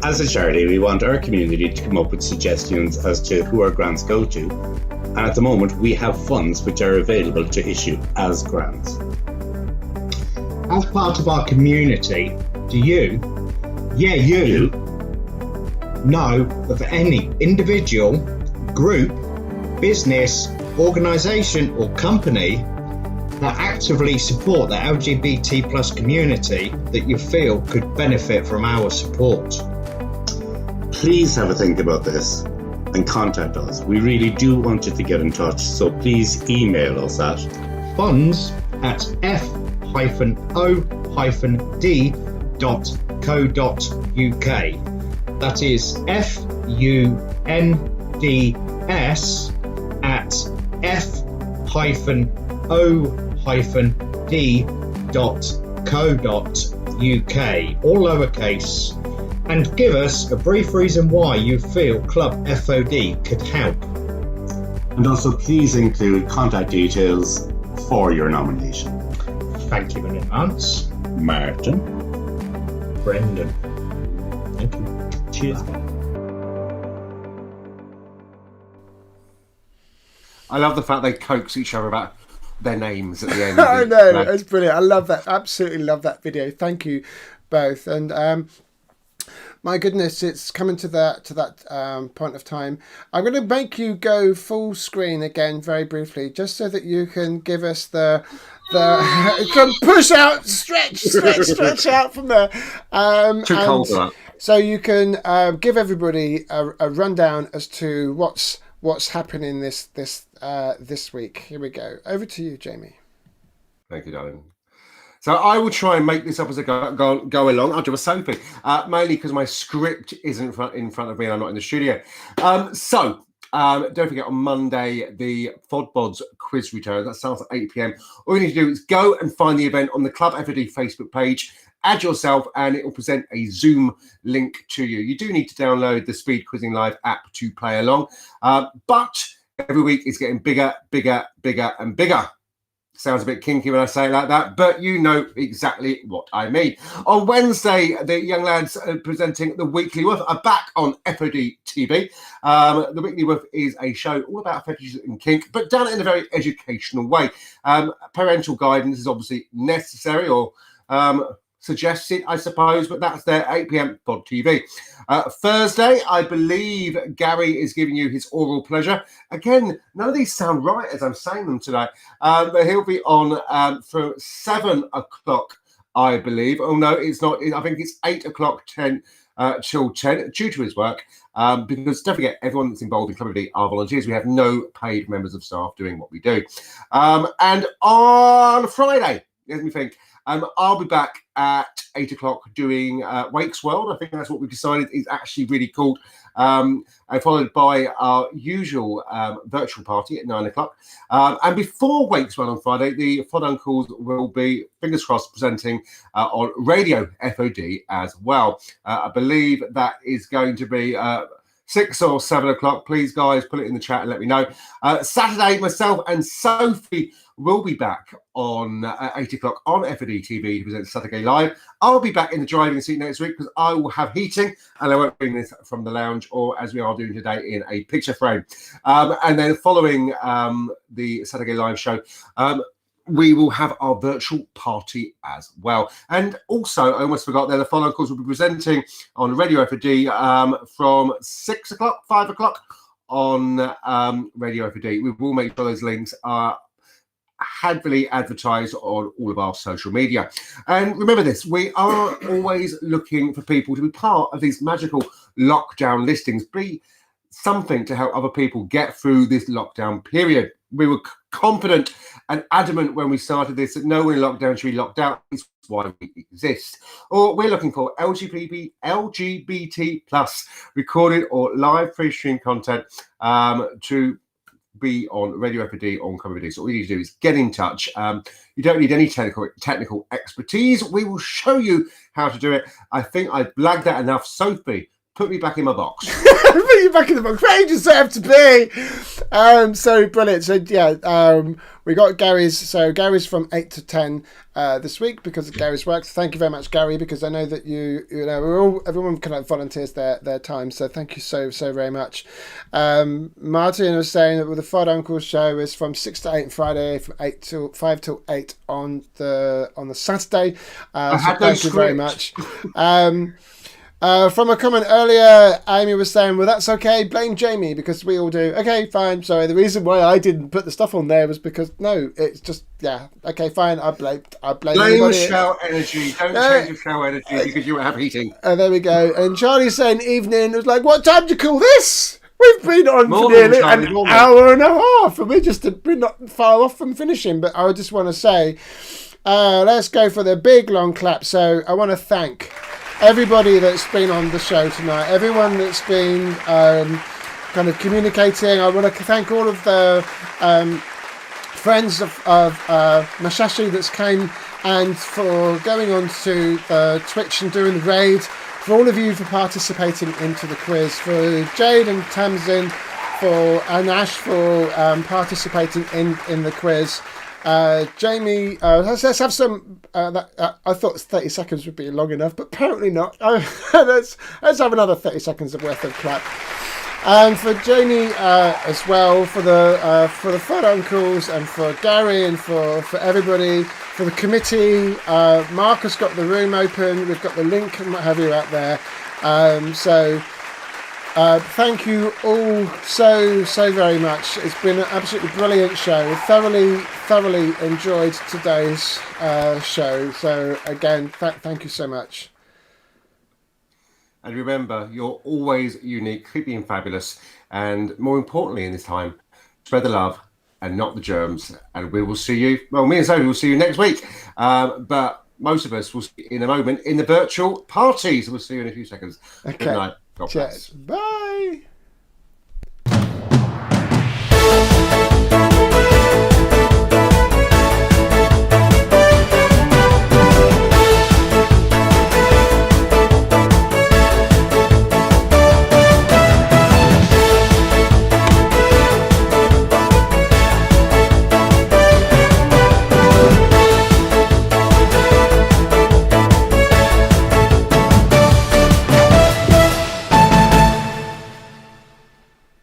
Speaker 10: As a charity, we want our community to come up with suggestions as to who our grants go to, and at the moment we have funds which are available to issue as grants.
Speaker 9: As part of our community, do you know of any individual, group, business, organisation or company that actively support the LGBT plus community that you feel could benefit from our support?
Speaker 10: Please have a think about this and contact us. We really do want you to get in touch, so please email us at
Speaker 9: funds@f-o-d.co.uk. That is funds@f-o-d.co.uk, all lowercase. And give us a brief reason why you feel Club F.O.D could help.
Speaker 10: And also please include contact details for your nomination.
Speaker 9: Thank you in advance.
Speaker 10: Martin.
Speaker 9: Brendan. Thank you. Cheers.
Speaker 2: I love the fact they coax each other about their names at the end.
Speaker 1: I know, it's brilliant. I love that. Absolutely love that video. Thank you both. And my goodness, it's coming to that point of time. I'm going to make you go full screen again very briefly, just so that you can give us the can push out, stretch out from there.
Speaker 2: Too cold for that.
Speaker 1: So you can give everybody a rundown as to what's happening this week. Here we go. Over to you, Jamie.
Speaker 2: Thank you, darling. So I will try and make this up as I go along. I'll do a Sophie, mainly because my script isn't in front of me and I'm not in the studio. Don't forget, on Monday, the FODBODS quiz return. That starts at 8 p.m. All you need to do is go and find the event on the Club F.O.D Facebook page, add yourself, and it will present a Zoom link to you. You do need to download the Speed Quizzing Live app to play along. But every week it's getting bigger, and bigger. Sounds a bit kinky when I say it like that, but you know exactly what I mean. On Wednesday, the young lads presenting The Weekly Woof are back on F.O.D TV. The Weekly Woof is a show all about fetishes and kink, but done in a very educational way. Parental guidance is obviously necessary or suggested, I suppose, but that's their 8 p.m. FOD TV. Thursday, I believe Gary is giving you his oral pleasure. Again, none of these sound right as I'm saying them today, but he'll be on for 7 o'clock, I believe. Oh, no, it's not. I think it's 8 o'clock, 10 till 10, due to his work. Because don't forget, everyone that's involved in Club F.O.D are volunteers. We have no paid members of staff doing what we do. And on Friday, let me think. I'll be back at 8 o'clock doing Wake's World. I think that's what we've decided is actually really cool. And followed by our usual virtual party at 9 o'clock. And before Wake's World on Friday, the FOD Uncles will be, fingers crossed, presenting on Radio FOD as well. I believe that is going to be 6 or 7 o'clock. Please, guys, put it in the chat and let me know. Saturday, myself and Sophie will be back on 8 o'clock on FOD TV to present SaturGAY Live. I'll be back in the driving seat next week because I will have heating and I won't bring this from the lounge or as we are doing today in a picture frame. And then following the SaturGAY Live show, we will have our virtual party as well. And also, I almost forgot there, the FOD Uncles will be presenting on Radio FOD from 6 o'clock, 5 o'clock on Radio FOD. We will make sure those links are heavily advertised on all of our social media. And remember this, we are always looking for people to be part of these magical lockdown listings, be something to help other people get through this lockdown period. We were confident and adamant when we started this that no one in lockdown should be locked out. It's why we exist. Or we're looking for LGBT plus recorded or live free stream content to be on Radio FOD on Club F.O.D. So all you need to do is get in touch. You don't need any technical expertise. We will show you how to do it. I think I've blagged that enough. Sophie, put me back in my box.
Speaker 1: Put you back in the box. Where you deserve to be. So brilliant. So yeah, we got Gary's. So Gary's from 8 to 10 this week because of Gary's work. So thank you very much, Gary, because I know that you know everyone kind of volunteers their time. So thank you so very much. Martin was saying that with the FOD Uncles show is from 6 to 8 on Friday, from 5 till 8 on the Saturday. So thank you very much. From a comment earlier, Amy was saying, well, that's okay, blame Jamie, because we all do. Okay, fine, sorry, the reason why I didn't put the stuff on there was because, no, it's just, yeah, okay, fine, I blame
Speaker 2: shower energy, don't change your shower energy because you have heating.
Speaker 1: There we go. And Charlie's saying evening, it was like, what time do you call this? We've been on for nearly an hour and a half, and we're not far off from finishing, but I just want to say, let's go for the big long clap. So I want to thank everybody that's been on the show tonight, everyone that's been kind of communicating. I want to thank all of the friends of Mashashi that's came and for going on to Twitch and doing the raid, for all of you for participating into the quiz, for Jade and Tamsin and Ash for participating in the quiz. Jamie, let's have some. I thought 30 seconds would be long enough, but apparently not. Let's have another 30 seconds of worth of clap. And for Jamie as well, for the FOD Uncles, and for Gary, and for everybody, for the committee. Mark has got the room open. We've got the link and what have you out there. Thank you all so very much. It's been an absolutely brilliant show. Thoroughly enjoyed today's show. So again, thank you so much.
Speaker 2: And remember, you're always unique, creepy and fabulous. And more importantly in this time, spread the love and not the germs. And we will see you, well, me and Sophie will see you next week. But most of us will see you in a moment in the virtual parties. We'll see you in a few seconds.
Speaker 1: Okay.
Speaker 2: Good night. God bless.
Speaker 1: Bye.